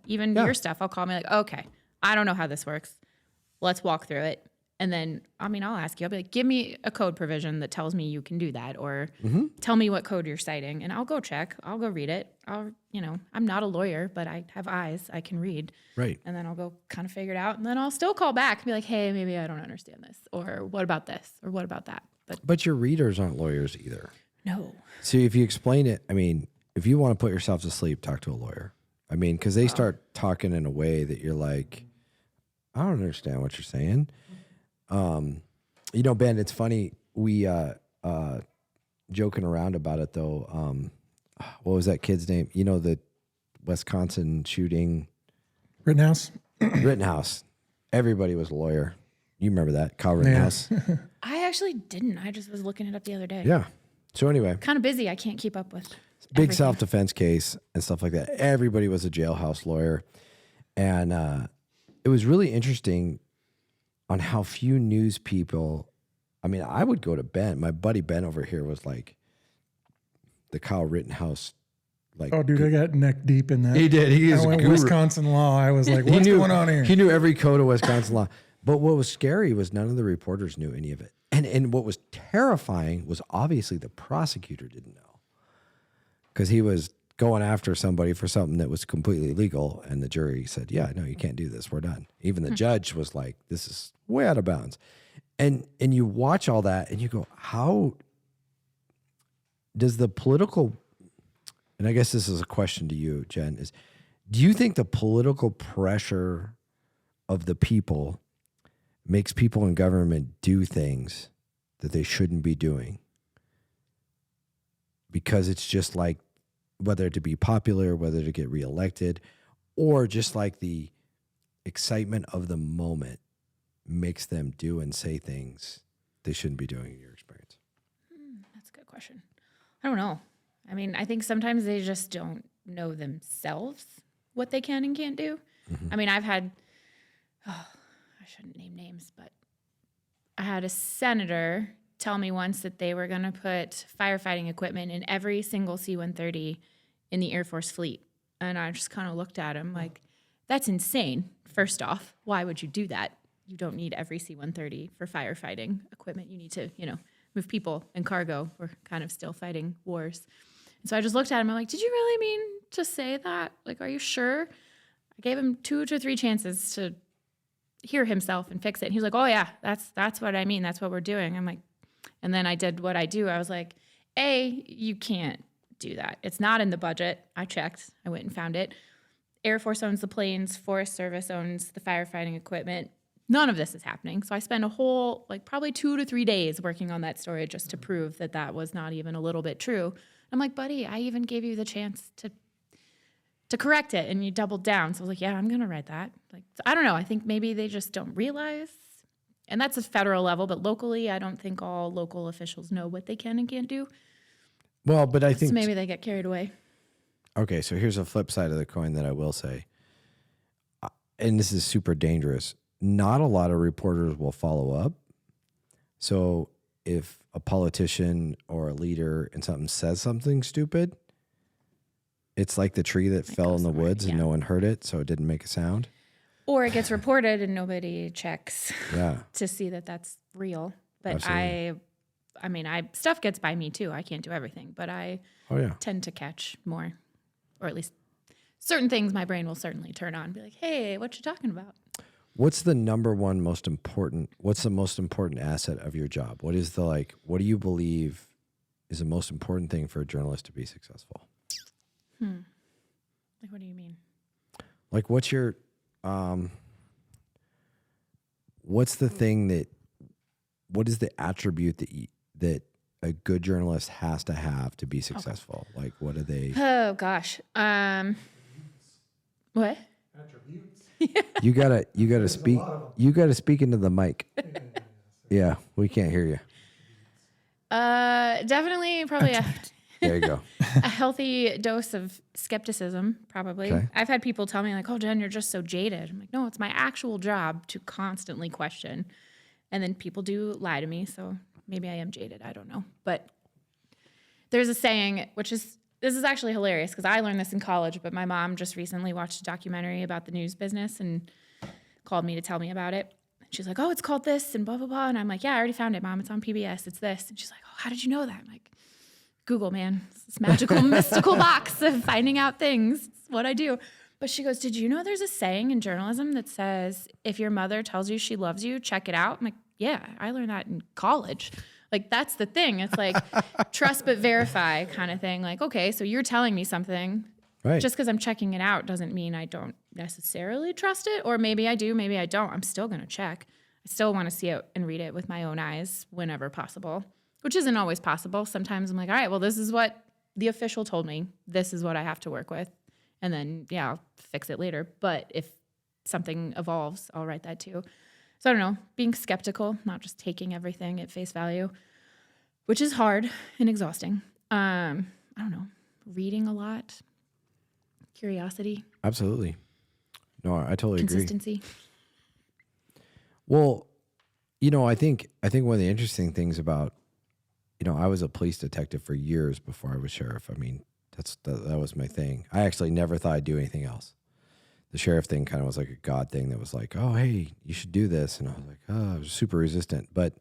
even your stuff, I'll call me like, okay, I don't know how this works. Let's walk through it. And then, I'll ask you, I'll be like, give me a code provision that tells me you can do that, or tell me what code you're citing, and I'll go check. I'll go read it. I'm not a lawyer, but I have eyes. I can read. Right. And then I'll go kind of figure it out. And then I'll still call back and be like, hey, maybe I don't understand this. Or what about this? Or what about that? But your readers aren't lawyers either. No. So if you explain it, if you want to put yourself to sleep, talk to a lawyer. Because they start talking in a way that you're like, I don't understand what you're saying. Ben, it's funny. We joking around about it though. What was that kid's name? The Wisconsin shooting. Rittenhouse. Rittenhouse. Everybody was a lawyer. You remember that, Kyle Rittenhouse? Yeah. I actually didn't. I just was looking it up the other day. Yeah. So anyway, Kind of busy. I can't keep up with big everything. self-defense case and stuff like that. Everybody was a jailhouse lawyer, and it was really interesting on how few news people. I would go to Ben. My buddy Ben over here was like the Kyle Rittenhouse. Like, Oh, dude, I got neck deep in that. He did. He is I a went guru. Wisconsin law. I was like, what's going on here? He knew every code of Wisconsin law. But what was scary was none of the reporters knew any of it. And what was terrifying was obviously the prosecutor didn't know, because he was going after somebody for something that was completely legal, and the jury said, yeah, no, you can't do this. We're done. Even the judge was like, this is way out of bounds. And you watch all that and you go, how does the political, and I guess this is a question to you, Jen, is do you think the political pressure of the people makes people in government do things that they shouldn't be doing? Because it's just like, whether to be popular, whether to get reelected, or just like the excitement of the moment makes them do and say things they shouldn't be doing, in your experience? That's a good question. I don't know. I think sometimes they just don't know themselves what they can and can't do. I've had, I shouldn't name names, but I had a senator tell me once that they were going to put firefighting equipment in every single C-130 in the Air Force fleet. And I just kind of looked at him like, that's insane. First off, why would you do that? You don't need every C-130 for firefighting equipment. You need to, move people and cargo. We're kind of still fighting wars. And so I just looked at him. I'm like, did you really mean to say that? Like, are you sure? I gave him 2 to 3 chances to hear himself and fix it. And he was like, oh yeah, that's what I mean. That's what we're doing. I'm like, and then I did what I do. I was like, A, you can't do that. It's not in the budget. I checked. I went and found it. Air Force owns the planes. Forest Service owns the firefighting equipment. None of this is happening. So I spent a whole, probably 2 to 3 days working on that story just to prove that that was not even a little bit true. I'm like, buddy, I even gave you the chance to correct it, and you doubled down. So I was like, yeah, I'm going to write that. I don't know. I think maybe they just don't realize. And that's a federal level, but locally, I don't think all local officials know what they can and can't do. Well, but I think So maybe they get carried away. Okay, so here's a flip side of the coin that I will say, and this is super dangerous. Not a lot of reporters will follow up. So if a politician or a leader in something says something stupid, it's like the tree that fell in the woods and no one heard it, so it didn't make a sound. Or it gets reported and nobody checks Yeah. to see that that's real. But Absolutely. I mean, stuff gets by me too. I can't do everything, but I tend to catch more. Or at least certain things my brain will certainly turn on and be like, hey, what you talking about? What's the most important asset of your job? What do you believe is the most important thing for a journalist to be successful? What do you mean? What's your, what's the thing what is the attribute that a good journalist has to have to be successful? Okay. What are they? Oh gosh. What? Attributes. You gotta speak into the mic. Yeah, we can't hear you. Definitely probably There you go. a healthy dose of skepticism, probably. Okay. I've had people tell me oh, Jen, you're just so jaded. I'm like, no, it's my actual job to constantly question. And then people do lie to me, so maybe I am jaded. I don't know. But there's a saying, this is actually hilarious because I learned this in college, but my mom just recently watched a documentary about the news business and called me to tell me about it. She's like, oh, it's called this and blah, blah, blah. And I'm like, yeah, I already found it, Mom. It's on PBS. It's this. And she's like, oh, how did you know that? I'm like, Google, man. It's this magical, mystical box of finding out things. It's what I do. But she goes, did you know there's a saying in journalism that says, if your mother tells you she loves you, check it out? I'm like, yeah, I learned that in college. That's the thing. It's trust but verify kind of thing. Okay, so you're telling me something. Right. Just because I'm checking it out doesn't mean I don't necessarily trust it. Or maybe I do, maybe I don't. I'm still going to check. I still want to see it and read it with my own eyes whenever possible, which isn't always possible. Sometimes I'm like, all right, well, this is what the official told me. This is what I have to work with. And then, yeah, I'll fix it later. But if something evolves, I'll write that too. So I don't know, being skeptical, not just taking everything at face value, which is hard and exhausting. I don't know, reading a lot, curiosity. Absolutely. No, I totally agree. Consistency. Well, I think one of the interesting things about, I was a police detective for years before I was sheriff. I mean, that was my thing. I actually never thought I'd do anything else. The sheriff thing kind of was like a God thing that was like, oh, hey, you should do this. And I was like, oh, I was super resistant. But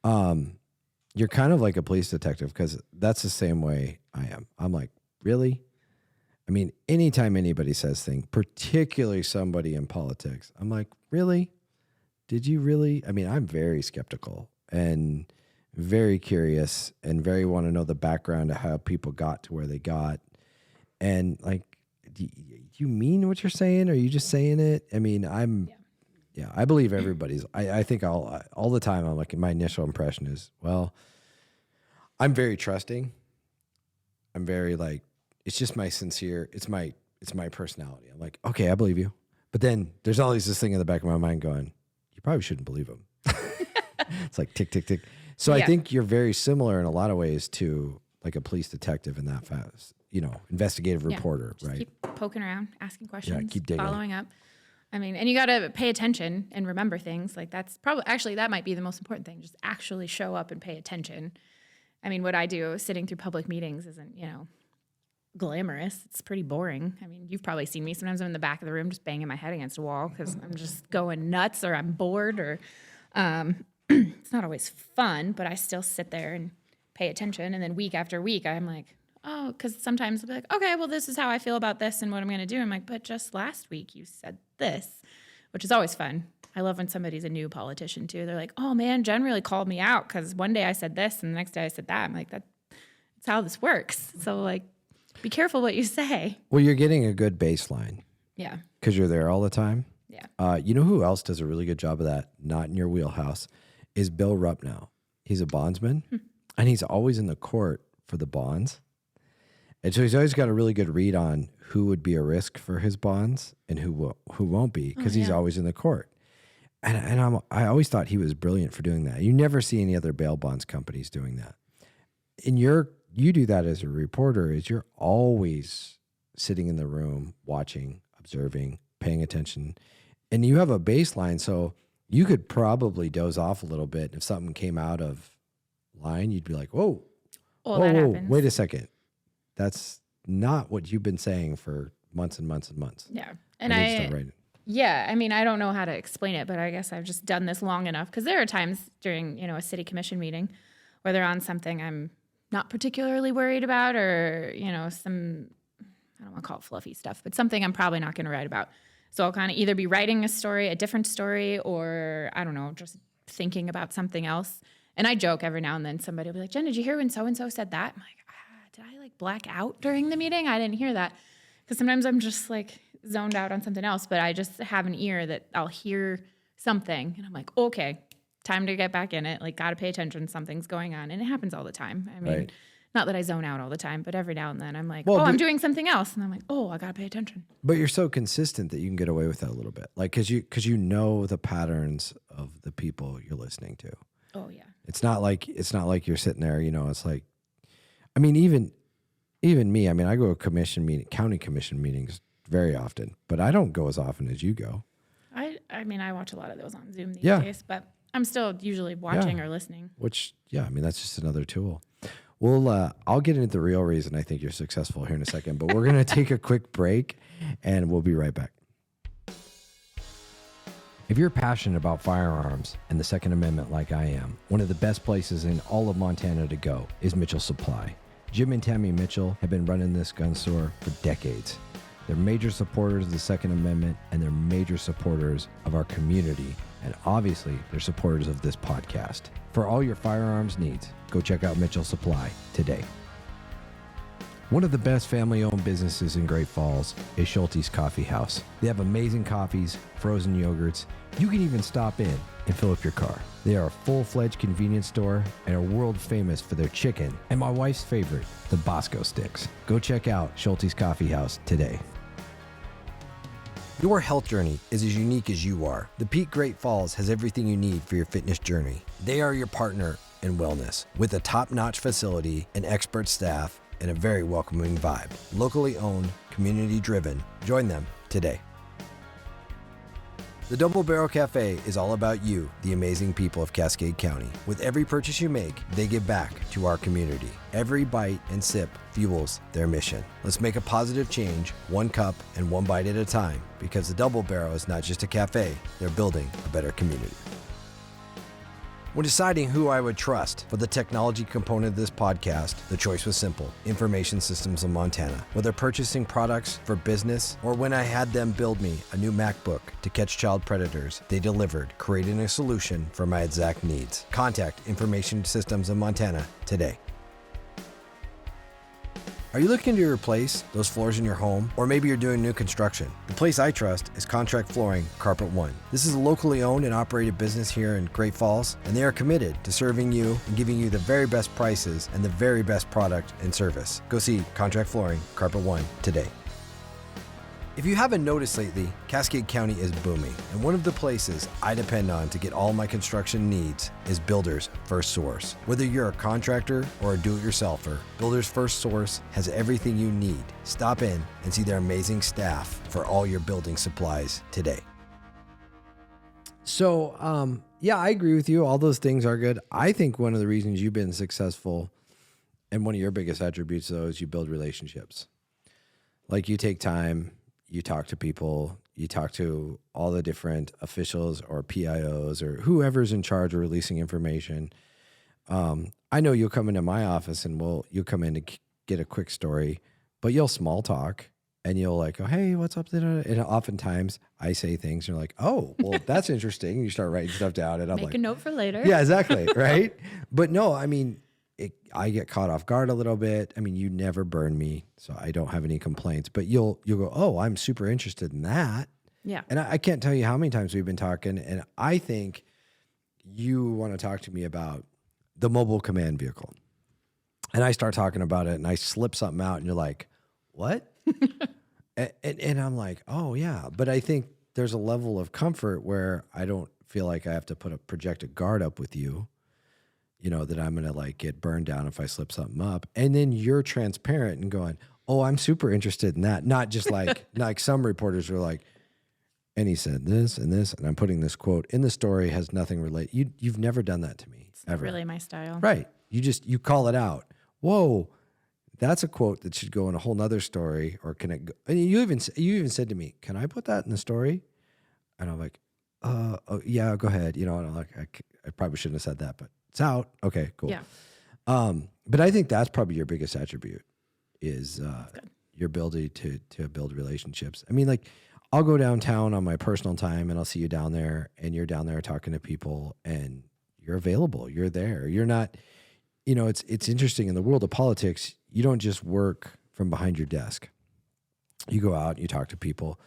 you're kind of like a police detective because that's the same way I am. I'm like, really? I mean, anytime anybody says things, particularly somebody in politics, I'm like, really? Did you really? I mean, I'm very skeptical and very curious and very want to know the background of how people got to where they got. And do you mean what you're saying? Or are you just saying it? I mean, I believe everybody's, I think all the time I'm like, my initial impression is, well, I'm very trusting. I'm very it's just my sincere, it's my personality. I'm like, okay, I believe you. But then there's always this thing in the back of my mind going, you probably shouldn't believe him. It's like tick, tick, tick. So I think you're very similar in a lot of ways to like a police detective in that fast, investigative reporter, just right? Keep poking around, asking questions, keep digging. following up. I mean, and you got to pay attention and remember things. That's probably, actually, that might be the most important thing. Just actually show up and pay attention. I mean, what I do sitting through public meetings isn't, glamorous. It's pretty boring. I mean, you've probably seen me. Sometimes I'm in the back of the room just banging my head against a wall because I'm just going nuts or I'm bored or it's not always fun, but I still sit there and pay attention. And then week after week, I'm like, oh, because sometimes I'll be like, okay, well, this is how I feel about this and what I'm going to do. I'm like, but just last week you said this, which is always fun. I love when somebody's a new politician too. They're like, oh man, Jen really called me out because one day I said this and the next day I said that. I'm like, it's It's how this works. So like, be careful what you say. Well, you're getting a good baseline Yeah. because you're there all the time. Yeah. You know who else does a really good job of that? Not in your wheelhouse, is Bill Rupnow. He's a bondsman, and he's always in the court for the bonds. And so he's always got a really good read on who would be a risk for his bonds and who won't be, because he's always in the court. And I always thought he was brilliant for doing that. You never see any other bail bonds companies doing that. You do that as a reporter, is you're always sitting in the room, watching, observing, paying attention, and you have a baseline. So you could probably doze off a little bit. If something came out of line, you'd be like, whoa, That happens. wait a second. That's not what you've been saying for months and months and months. Yeah. And I mean, I don't know how to explain it, but I guess I've just done this long enough, because there are times during, a city commission meeting where they're on something I'm not particularly worried about, or, some, I don't want to call it fluffy stuff, but something I'm probably not going to write about. So I'll kind of either be writing a different story, or I don't know, just thinking about something else. And I joke every now and then, somebody will be like, Jen, did you hear when so-and-so said that? I'm like, did I like black out during the meeting? I didn't hear that. Because sometimes I'm just like zoned out on something else, but I just have an ear that I'll hear something and I'm like, okay, time to get back in it. Like, got to pay attention. Something's going on. And it happens all the time. I mean, not that I zone out all the time, but every now and then I'm like, I'm doing something else. And I'm like, I got to pay attention. But you're so consistent that you can get away with that a little bit. Like, cause you know the patterns of the people you're listening to. Oh yeah. It's not like you're sitting there, it's like, I mean, even me, I mean, I go to county commission meetings very often, but I don't go as often as you go. I mean, I watch a lot of those on Zoom these days, but I'm still usually watching or listening. Which, I mean, that's just another tool. Well, I'll get into the real reason I think you're successful here in a second, but we're going to take a quick break and we'll be right back. If you're passionate about firearms and the Second Amendment like I am, one of the best places in all of Montana to go is Mitchell Supply. Jim and Tammy Mitchell have been running this gun store for decades. They're major supporters of the Second Amendment, and they're major supporters of our community, and obviously they're supporters of this podcast. For all your firearms needs, go check out Mitchell Supply today. One of the best family-owned businesses in Great Falls is Schulte's Coffee House. They have amazing coffees, frozen yogurts. You can even stop in and fill up your car. They are a full-fledged convenience store and are world famous for their chicken and my wife's favorite, the Bosco sticks. Go check out Schulte's Coffee House today. Your health journey is as unique as you are. The Peak Great Falls has everything you need for your fitness journey. They are your partner in wellness with a top-notch facility and expert staff and a very welcoming vibe. Locally owned, community driven. Join them today. The Double Barrel Cafe is all about you, the amazing people of Cascade County. With every purchase you make, they give back to our community. Every bite and sip fuels their mission. Let's make a positive change, one cup and one bite at a time, because the Double Barrel is not just a cafe, they're building a better community. When deciding who I would trust for the technology component of this podcast, the choice was simple: Information Systems of Montana. Whether purchasing products for business or when I had them build me a new MacBook to catch child predators, they delivered, creating a solution for my exact needs. Contact Information Systems of Montana today. Are you looking to replace those floors in your home? Or maybe you're doing new construction? The place I trust is Contract Flooring Carpet One. This is a locally owned and operated business here in Great Falls, and they are committed to serving you and giving you the very best prices and the very best product and service. Go see Contract Flooring Carpet One today. If you haven't noticed lately, Cascade County is booming, and one of the places I depend on to get all my construction needs is Builders First Source. Whether you're a contractor or a do-it-yourselfer, Builders First Source has everything you need. Stop in and see their amazing staff for all your building supplies today. So, I agree with you. All those things are good. I think one of the reasons you've been successful, and one of your biggest attributes, though, is you build relationships. Like, you take time. You talk to people, you talk to all the different officials or PIOs or whoever's in charge of releasing information. I know you'll come into my office and you'll come in to get a quick story, but you'll small talk and you'll like, oh, hey, what's up? And oftentimes I say things and you're like, oh, well, that's interesting. You start writing stuff down and I'm Make like, a note for later. yeah, exactly. Right. But no, I mean, I get caught off guard a little bit. I mean, you never burn me, so I don't have any complaints. But you'll go, oh, I'm super interested in that. Yeah. And I can't tell you how many times we've been talking, and I think you want to talk to me about the mobile command vehicle. And I start talking about it, and I slip something out, and you're like, what? and I'm like, oh, yeah. But I think there's a level of comfort where I don't feel like I have to project a guard up with you, that I'm going to like get burned down if I slip something up. And then you're transparent and going, oh, I'm super interested in that. Not just like, like some reporters are like, and he said this and this, and I'm putting this quote in the story, has nothing related. You've never done that to me. It's ever. really my style. Right. You call it out. Whoa, that's a quote that should go in a whole nother story, or can it go? And you even said to me, can I put that in the story? And I'm like, oh, yeah, go ahead. And I'm like, I probably shouldn't have said that, but it's out. Okay, cool. Yeah. But I think that's probably your biggest attribute is your ability to build relationships. I mean, like, I'll go downtown on my personal time and I'll see you down there, and you're down there talking to people, and you're available. You're there. You're not, it's interesting in the world of politics. You don't just work from behind your desk. You go out and you talk to people,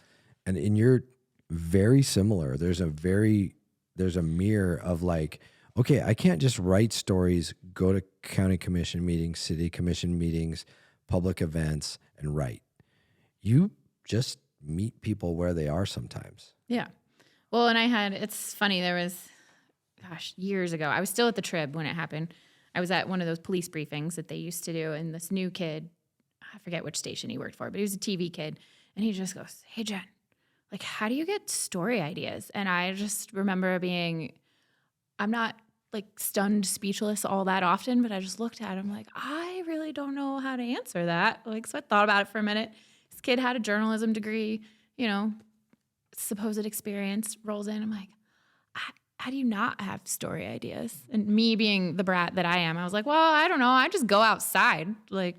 and you're very similar. There's a mirror of like, okay, I can't just write stories, go to county commission meetings, city commission meetings, public events, and write. You just meet people where they are sometimes. Yeah. Well, and it's funny, there was, years ago, I was still at the Trib when it happened. I was at one of those police briefings that they used to do, and this new kid, I forget which station he worked for, but he was a TV kid, and he just goes, hey, Jen, like, how do you get story ideas? And I just remember I'm not like stunned, speechless all that often, but I just looked at him like, I really don't know how to answer that. Like, so I thought about it for a minute. This kid had a journalism degree, supposed experience, rolls in. I'm like, how do you not have story ideas? And me being the brat that I am, I was like, well, I don't know. I just go outside. Like,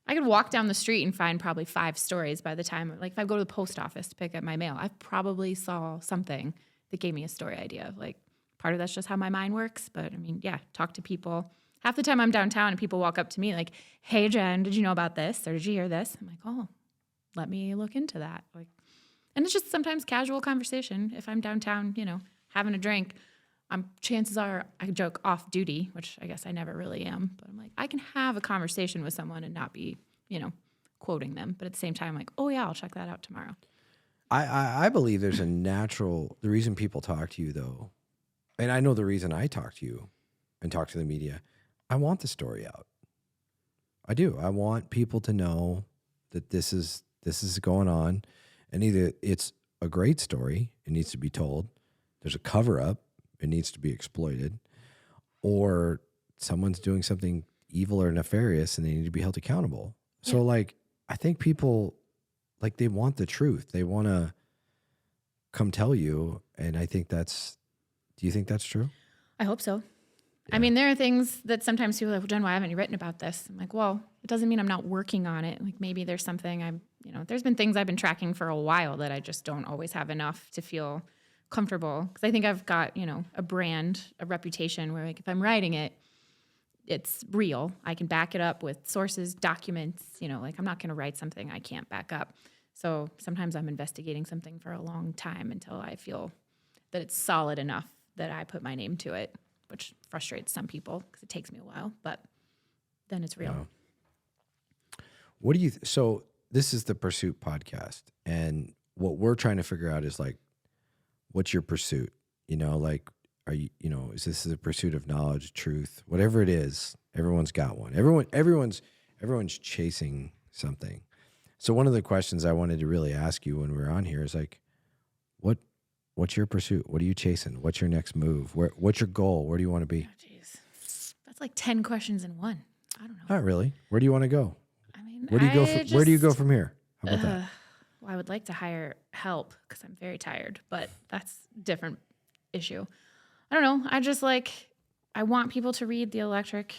I could walk down the street and find probably 5 stories by the time, like, if I go to the post office to pick up my mail, I probably saw something that gave me a story idea. Like, part of that's just how my mind works. But I mean, yeah, talk to people. Half the time I'm downtown and people walk up to me like, hey, Jen, did you know about this? Or did you hear this? I'm like, oh, let me look into that. Like, and it's just sometimes casual conversation. If I'm downtown, having a drink, chances are I joke off duty, which I guess I never really am. But I'm like, I can have a conversation with someone and not be, quoting them. But at the same time, I'm like, oh, yeah, I'll check that out tomorrow. I believe there's the reason people talk to you, though, and I know the reason I talk to you and talk to the media, I want the story out. I do. I want people to know that this is going on, and either it's a great story, it needs to be told, there's a cover up, it needs to be exploited, or someone's doing something evil or nefarious and they need to be held accountable. Yeah. So like, I think people, like, they want the truth. They want to come tell you. And I think do you think that's true? I hope so. Yeah. I mean, there are things that sometimes people are like, well, Jen, why haven't you written about this? I'm like, well, it doesn't mean I'm not working on it. Like, maybe there's something there's been things I've been tracking for a while that I just don't always have enough to feel comfortable. Because I think I've got, a brand, a reputation where, like, if I'm writing it, it's real. I can back it up with sources, documents, like, I'm not going to write something I can't back up. So sometimes I'm investigating something for a long time until I feel that it's solid enough that I put my name to it, which frustrates some people because it takes me a while, but then it's real. Yeah. What do you, so this is the Pursuit podcast, and what we're trying to figure out is, like, what's your pursuit? Like, are you, is this a pursuit of knowledge, truth, whatever it is? Everyone's got one. Everyone's chasing something. So one of the questions I wanted to really ask you when we were on here is, like, what's your pursuit? What are you chasing? What's your next move? What's your goal? Where do you want to be? Oh, geez. That's like 10 questions in one. I don't know. Not really. Where do you want to go? I mean, where do you go from here? How about that? Well, I would like to hire help because I'm very tired, but that's a different issue. I don't know. I want people to read The Electric.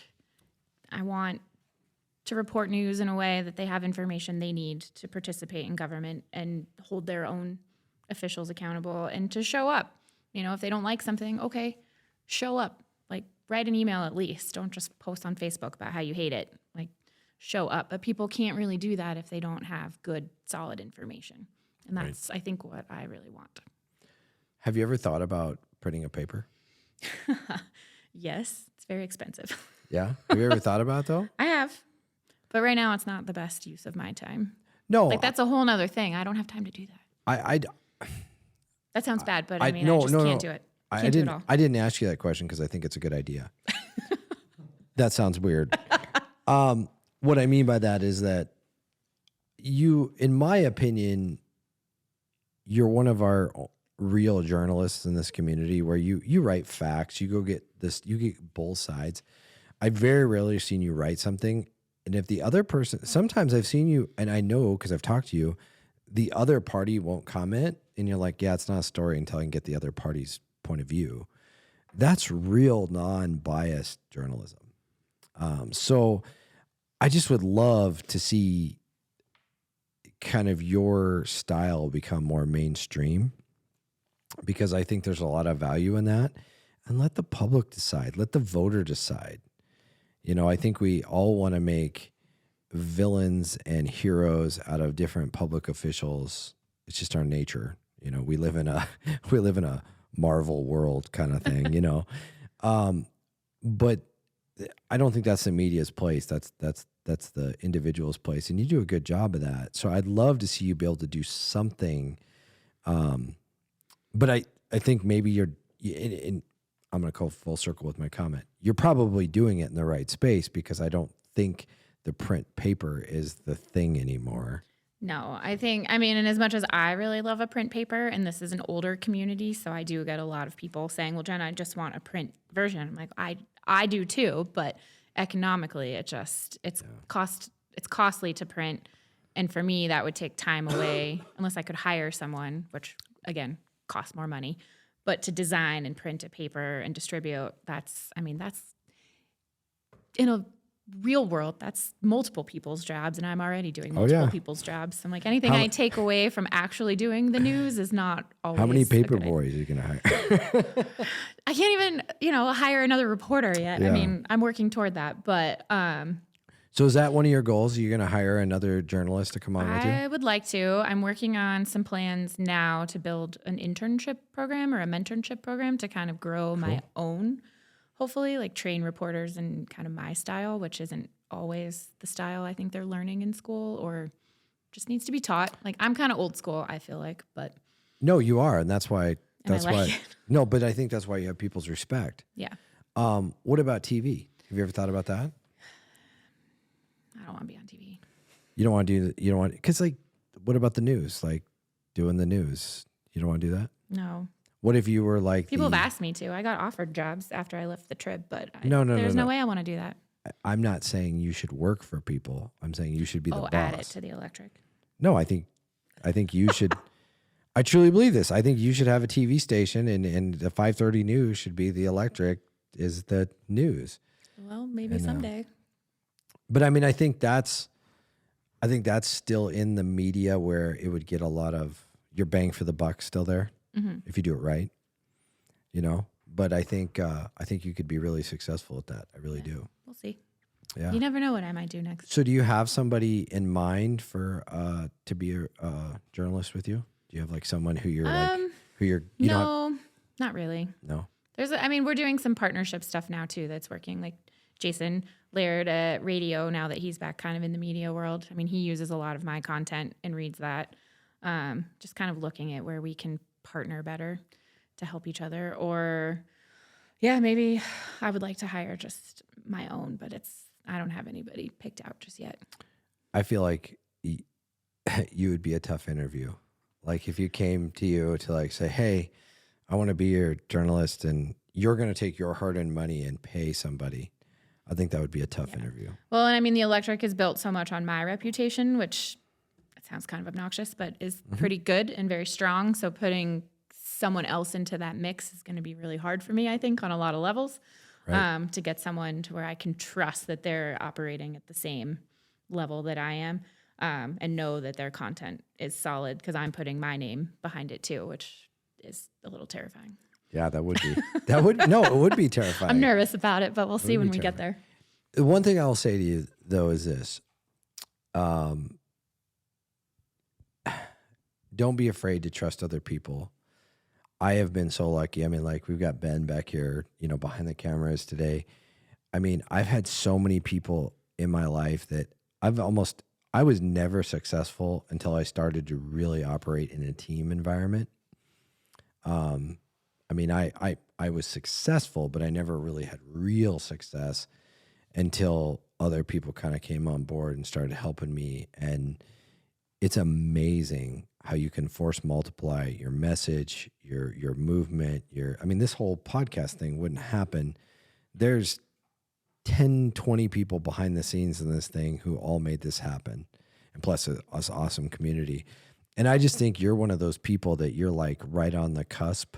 I want to report news in a way that they have information they need to participate in government and hold their own officials accountable, and to show up. If they don't like something, okay, show up. Like, write an email at least. Don't just post on Facebook about how you hate it. Like, show up. But people can't really do that if they don't have good, solid information. And that's, I think, what I really want. Have you ever thought about printing a paper? Yes, it's very expensive. Yeah. Have you ever thought about it, though? I have. But right now, it's not the best use of my time. No. Like, that's a whole nother thing. I don't have time to do that. That sounds bad, but I just can't do it. Can't do it all. I didn't ask you that question because I think it's a good idea. That sounds weird. What I mean by that is that you, in my opinion, you're one of our real journalists in this community where you write facts. You go get this, you get both sides. I very rarely seen you write something. And if the other person, sometimes I've seen you, and I know because I've talked to you, the other party won't comment. And you're like, yeah, it's not a story until I can get the other party's point of view. That's real non-biased journalism. So I just would love to see kind of your style become more mainstream, because I think there's a lot of value in that. And let the public decide. Let the voter decide. You know, I think we all want to make villains and heroes out of different public officials. It's just our nature. You know, we live in a Marvel world kind of thing, you know. But I don't think that's the media's place. That's the individual's place. And you do a good job of that. So I'd love to see you be able to do something. But I think maybe I'm going to go full circle with my comment. You're probably doing it in the right space, because I don't think the print paper is the thing anymore. No, and as much as I really love a print paper, and this is an older community, so I do get a lot of people saying, well, Jen, I just want a print version. I'm like, I do too, but economically it's costly to print. And for me, that would take time away unless I could hire someone, which again, costs more money. But to design and print a paper and distribute, that's in a real world, that's multiple people's jobs, and I'm already doing multiple people's jobs. I'm like, anything I take away from actually doing the news is not always. How many paper boys are you going to hire? I can't even, hire another reporter yet. Yeah. I mean, I'm working toward that, but. So is that one of your goals? Are you going to hire another journalist to come on with you? I would like to. I'm working on some plans now to build an internship program or a mentorship program to kind of grow my own, hopefully, like train reporters in kind of my style, which isn't always the style I think they're learning in school or just needs to be taught. Like, I'm kind of old school, I feel like, but. No, you are. And that's why. That's like why. it. No, but I think that's why you have people's respect. Yeah. What about TV? Have you ever thought about that? I don't want to be on TV. You don't want to do. You don't want, because like, what about the news? Like, doing the news. You don't want to do that? No. What if you were like People have asked me to. I got offered jobs after I left the trib, but there's no way I want to do that. I'm not saying you should work for people. I'm saying you should be the boss. Add it to the electric. No, I think you should. I truly believe this. I think you should have a TV station, and the 5:30 news should be the electric is the news. Well, maybe someday. But I mean, I think that's still in the media where it would get a lot of your bang for the buck still there if you do it right, you know. But I think you could be really successful at that. I really do. We'll see. Yeah. You never know what I might do next. So do you have somebody in mind for to be a journalist with you? Do you have like someone who you're No, not really. No. We're doing some partnership stuff now too that's working. Like Jason Laird at radio, now that he's back kind of in the media world. I mean, he uses a lot of my content and reads that. Just kind of looking at where we can partner better to help each other. Or, yeah, maybe I would like to hire just my own, but I don't have anybody picked out just yet. I feel like you would be a tough interview. Like if you came to you to like say, hey, I want to be your journalist, and you're going to take your hard-earned money and pay somebody. I think that would be a tough interview. Well, and I mean, the electric is built so much on my reputation, which it sounds kind of obnoxious, but is pretty good and very strong. So putting someone else into that mix is going to be really hard for me, I think, on a lot of levels. Right. To get someone to where I can trust that they're operating at the same level that I am, and know that their content is solid, because I'm putting my name behind it too, which is a little terrifying. Yeah, that would be. It would be terrifying. I'm nervous about it, but we'll see when we get there. The one thing I'll say to you though is this: don't be afraid to trust other people. I have been so lucky. I mean, like we've got Ben back here, behind the cameras today. I mean, I've had so many people in my life that I was never successful until I started to really operate in a team environment. I mean, I was successful, but I never really had real success until other people kind of came on board and started helping me. And it's amazing how you can force multiply your message, your movement, this whole podcast thing wouldn't happen. There's 10, 20 people behind the scenes in this thing who all made this happen. And plus us awesome community. And I just think you're one of those people that you're like right on the cusp.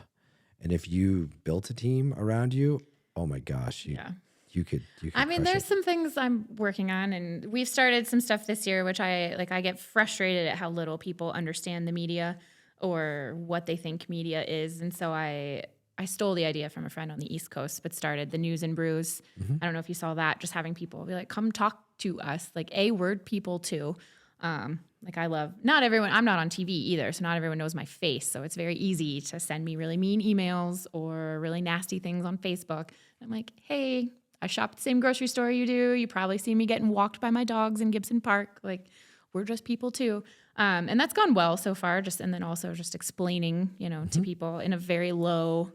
And if you built a team around you, oh my gosh, you could there's some things I'm working on, and we've started some stuff this year, which I get frustrated at how little people understand the media or what they think media is. And so I stole the idea from a friend on the East Coast, but started the News and Brews. I don't know if you saw that, just having people be like, come talk to us, like word people too. I love, not everyone, I'm not on TV either, so not everyone knows my face. So it's very easy to send me really mean emails or really nasty things on Facebook. I'm like, hey, I shop at the same grocery store you do. You probably see me getting walked by my dogs in Gibson Park. Like, we're just people too. And that's gone well so far. And then also just explaining, to people in a very low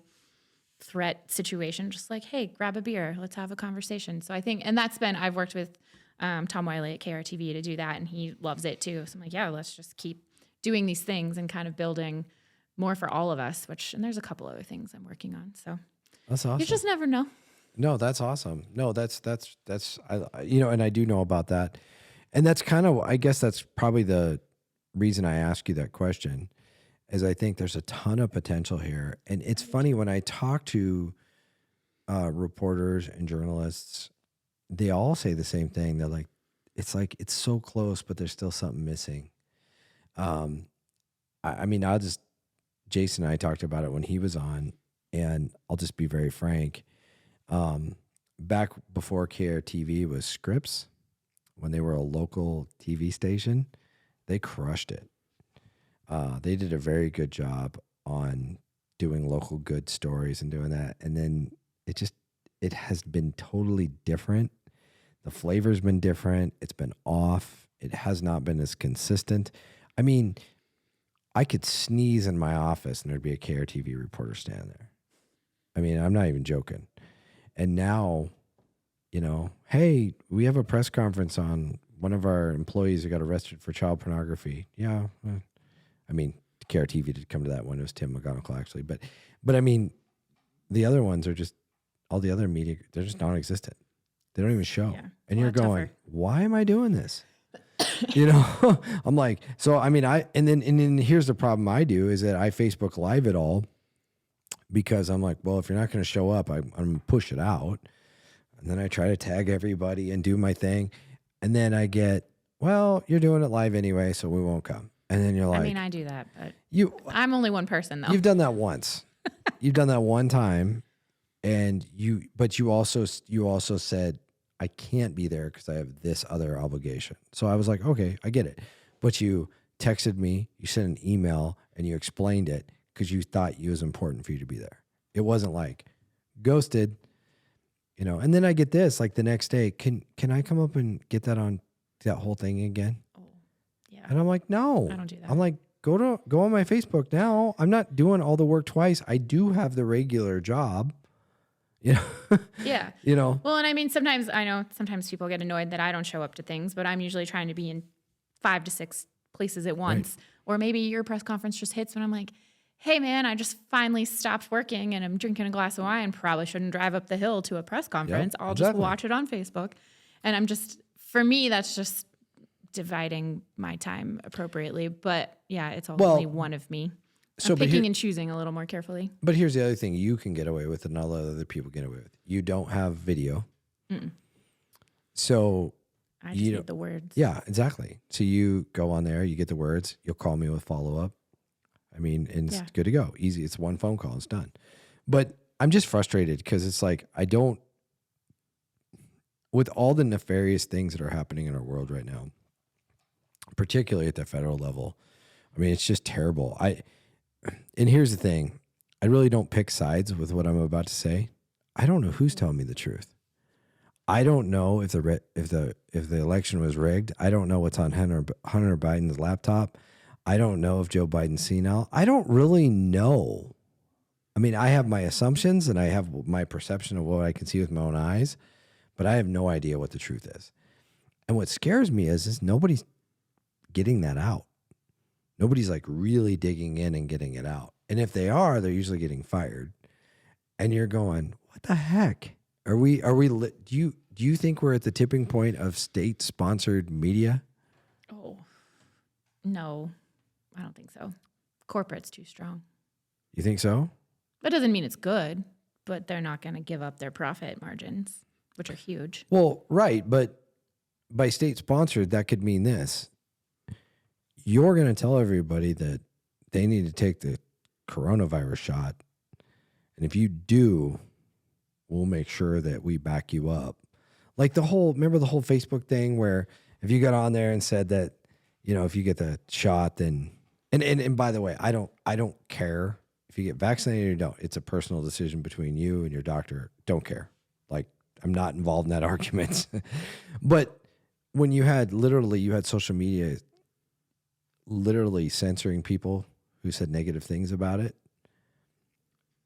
threat situation, just like, hey, grab a beer, let's have a conversation. So I think, and I've worked with Tom Wiley at KRTV to do that, and he loves it too. So I'm like, yeah, let's just keep doing these things and kind of building more for all of us, and there's a couple other things I'm working on. So that's awesome. You just never know. No, that's awesome. No, that's and I do know about that. And that's kind of, I guess that's probably the reason I ask you that question, is I think there's a ton of potential here. And it's funny when I talk to reporters and journalists, they all say the same thing. They're like, it's so close, but there's still something missing. Jason and I talked about it when he was on, and I'll just be very frank. Back before KRTV was Scripps, when they were a local TV station, they crushed it. They did a very good job on doing local good stories and doing that. And then it has been totally different. The flavor's been different. It's been off. It has not been as consistent. I mean, I could sneeze in my office and there'd be a KRTV reporter standing there. I mean, I'm not even joking. And now, hey, we have a press conference on one of our employees who got arrested for child pornography. Yeah. KRTV did come to that one. It was Tim McGonigal, actually. But I mean, the other ones are just, all the other media, they're just non-existent. They don't even show. Yeah, and you're going, why am I doing this? I'm like, so, I mean, and then here's the problem I do is that I Facebook Live it all, because I'm like, well, if you're not going to show up, I'm going to push it out. And then I try to tag everybody and do my thing. And then I get, well, you're doing it live anyway, so we won't come. And then you're like, I do that, but I'm only one person though. You've done that once. You've done that one time. And you also said, I can't be there because I have this other obligation. So I was like, okay, I get it. But you texted me, you sent an email, and you explained it because you thought it was important for you to be there. It wasn't like ghosted, And then I get this, like the next day, can I come up and get that on that whole thing again? Oh, yeah. And I'm like, no, I don't do that. I'm like, go on my Facebook now. I'm not doing all the work twice. I do have the regular job. Yeah. Well, and I mean, sometimes people get annoyed that I don't show up to things, but I'm usually trying to be in 5 to 6 places at once. Right. Or maybe your press conference just hits when I'm like, hey man, I just finally stopped working and I'm drinking a glass of wine. Probably shouldn't drive up the hill to a press conference. I'll just watch it on Facebook. And for me, that's just dividing my time appropriately. But yeah, it's only one of me. So I'm picking and choosing a little more carefully. But here's the other thing you can get away with and not a lot of other people get away with. You don't have video. Mm-mm. So I just get the words. Yeah, exactly. So you go on there, you get the words, you'll call me with follow-up. I mean, and it's good to go. Easy. It's one phone call. It's done. But I'm just frustrated because it's like, with all the nefarious things that are happening in our world right now, particularly at the federal level, I mean, it's just terrible. And here's the thing. I really don't pick sides with what I'm about to say. I don't know who's telling me the truth. I don't know if the election was rigged. I don't know what's on Hunter Biden's laptop. I don't know if Joe Biden's senile. I don't really know. I mean, I have my assumptions and I have my perception of what I can see with my own eyes, but I have no idea what the truth is. And what scares me is nobody's getting that out. Nobody's like really digging in and getting it out. And if they are, they're usually getting fired. And you're going, what the heck? Do you think we're at the tipping point of state-sponsored media? Oh, no, I don't think so. Corporate's too strong. You think so? That doesn't mean it's good, but they're not going to give up their profit margins, which are huge. Well, right, but by state-sponsored, that could mean this. You're going to tell everybody that they need to take the coronavirus shot. And if you do, we'll make sure that we back you up. Like remember the whole Facebook thing where if you got on there and said that, if you get the shot, then, and by the way, I don't care if you get vaccinated or don't. It's a personal decision between you and your doctor. Don't care. Like, I'm not involved in that argument. But when you had social media literally censoring people who said negative things about it,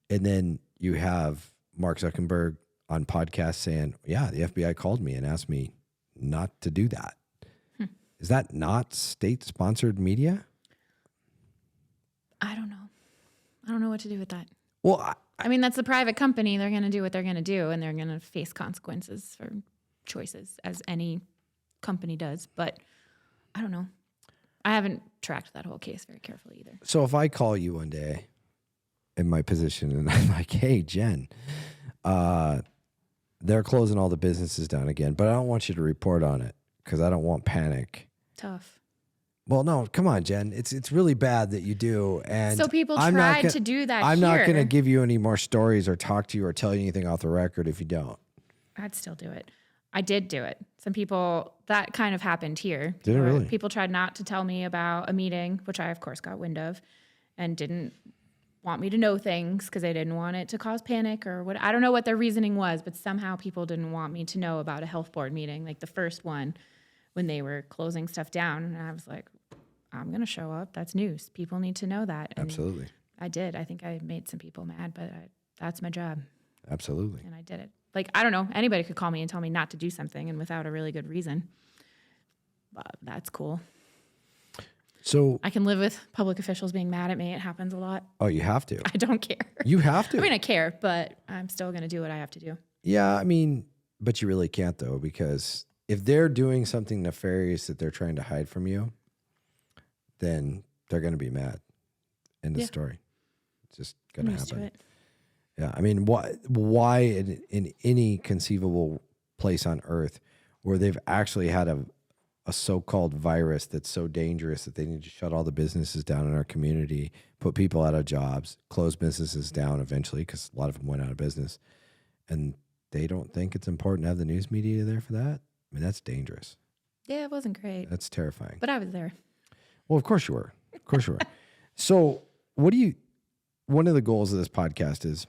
and then you have Mark Zuckerberg on podcasts saying, yeah, the FBI called me and asked me not to do that. Is that not state-sponsored media? I don't know. I don't know what to do with that. Well, I mean, that's a private company. They're going to do what they're going to do, and they're going to face consequences for choices, as any company does. But I don't know. I haven't tracked that whole case very carefully either. So if I call you one day in my position and I'm like, hey, Jen, they're closing all the businesses down again, but I don't want you to report on it because I don't want panic. Tough. Well, no, come on, Jen. It's really bad that you do. And so people I'm tried to do that I'm here. not going to give you any more stories or talk to you or tell you anything off the record if you don't. I'd still do it. I did do it. Some people, that kind of happened here. Did it really? People tried not to tell me about a meeting, which I, of course, got wind of, and didn't want me to know things because they didn't want it to cause panic or what. I don't know what their reasoning was, but somehow people didn't want me to know about a health board meeting, like the first one when they were closing stuff down. And I was like, I'm going to show up. That's news. People need to know that. And Absolutely. I did. I think I made some people mad, but that's my job. Absolutely. And I did it. Like, I don't know. Anybody could call me and tell me not to do something and without a really good reason. But that's cool. So I can live with public officials being mad at me. It happens a lot. Oh, you have to. I don't care. You have to. I mean, I care, but I'm still going to do what I have to do. Yeah, I mean, but you really can't though, because if they're doing something nefarious that they're trying to hide from you, then they're going to be mad. End of story. It's just going to happen. Yeah, I mean, why in any conceivable place on earth where they've actually had a so-called virus that's so dangerous that they need to shut all the businesses down in our community, put people out of jobs, close businesses down eventually because a lot of them went out of business, and they don't think it's important to have the news media there for that? I mean, that's dangerous. Yeah, it wasn't great. That's terrifying. But I was there. Well, of course you were. Of course you were. So one of the goals of this podcast is,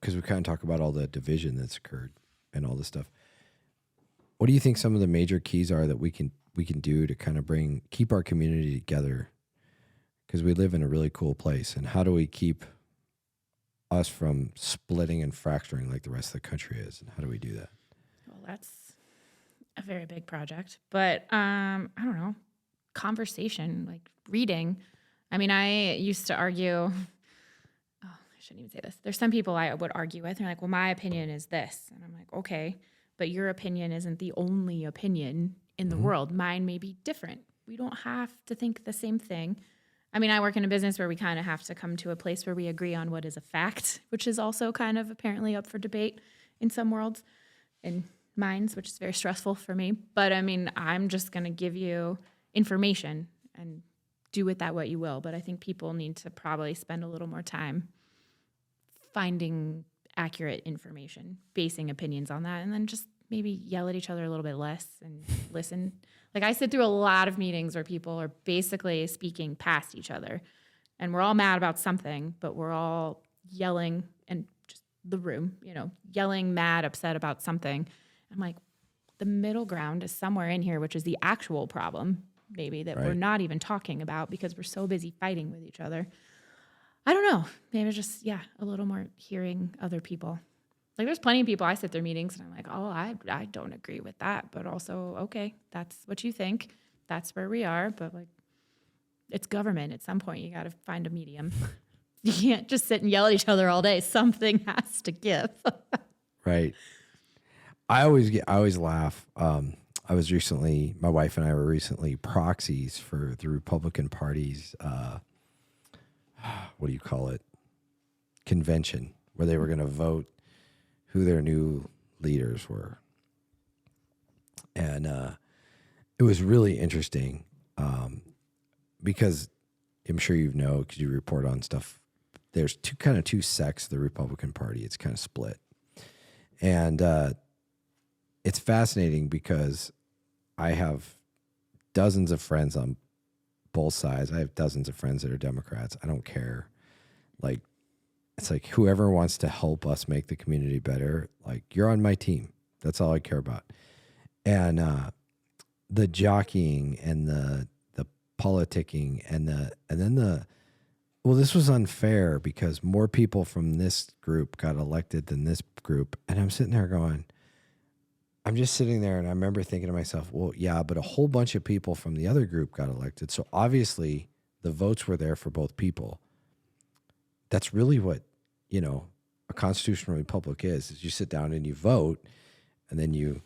because we kind of talk about all the division that's occurred and all this stuff. What do you think some of the major keys are that we can do to kind of keep our community together? Because we live in a really cool place, and how do we keep us from splitting and fracturing like the rest of the country is? And how do we do that? Well, that's a very big project, but I don't know. Conversation, like reading. I mean, I used to argue. I shouldn't even say this. There's some people I would argue with. And they're like, well, my opinion is this. And I'm like, okay, but your opinion isn't the only opinion in the world. Mine may be different. We don't have to think the same thing. I mean, I work in a business where we kind of have to come to a place where we agree on what is a fact, which is also kind of apparently up for debate in some worlds, in minds, which is very stressful for me. But I mean, I'm just going to give you information and do with that what you will. But I think people need to probably spend a little more time finding accurate information, basing opinions on that, and then just maybe yell at each other a little bit less and listen. Like I sit through a lot of meetings where people are basically speaking past each other and we're all mad about something, but we're all yelling and just the room, yelling, mad, upset about something. I'm like, the middle ground is somewhere in here, which is the actual problem, maybe that we're not even talking about because we're so busy fighting with each other. I don't know. Maybe just, a little more hearing other people. Like there's plenty of people I sit through meetings and I'm like, oh, I don't agree with that. But also, okay, that's what you think. That's where we are. But like, it's government. At some point, you got to find a medium. You can't just sit and yell at each other all day. Something has to give. Right. I always laugh. My wife and I were recently proxies for the Republican Party's, what do you call it? Convention, where they were going to vote who their new leaders were. And it was really interesting because I'm sure you know, because you report on stuff, there's two sects of the Republican Party. It's kind of split. And it's fascinating because I have dozens of friends on both sides. I have dozens of friends that are Democrats. I don't care. Like, it's like whoever wants to help us make the community better, like you're on my team. That's all I care about. And the jockeying and the politicking and then this was unfair because more people from this group got elected than this group. And I'm sitting there going, I'm just sitting there and I remember thinking to myself, well, yeah, but a whole bunch of people from the other group got elected. So obviously the votes were there for both people. That's really what, a constitutional republic is you sit down and you vote and then you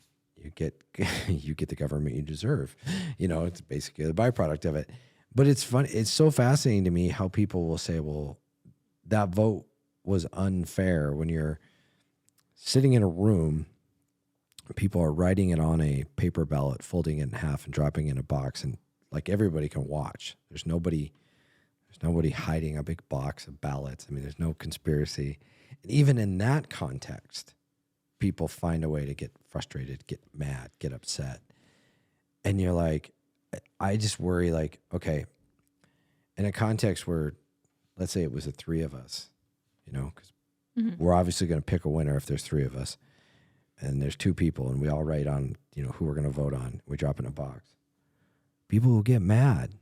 get the government you deserve. It's basically the byproduct of it. But it's fun. It's so fascinating to me how people will say, well, that vote was unfair when you're sitting in a room. People are writing it on a paper ballot, folding it in half and dropping it in a box. And like everybody can watch. There's nobody hiding a big box of ballots. I mean, there's no conspiracy. And even in that context, people find a way to get frustrated, get mad, get upset. And you're like, I just worry like, okay, in a context where, let's say it was the three of us, because we're obviously going to pick a winner if there's three of us. And there's two people and we all write on, who we're going to vote on. We drop in a box. People will get mad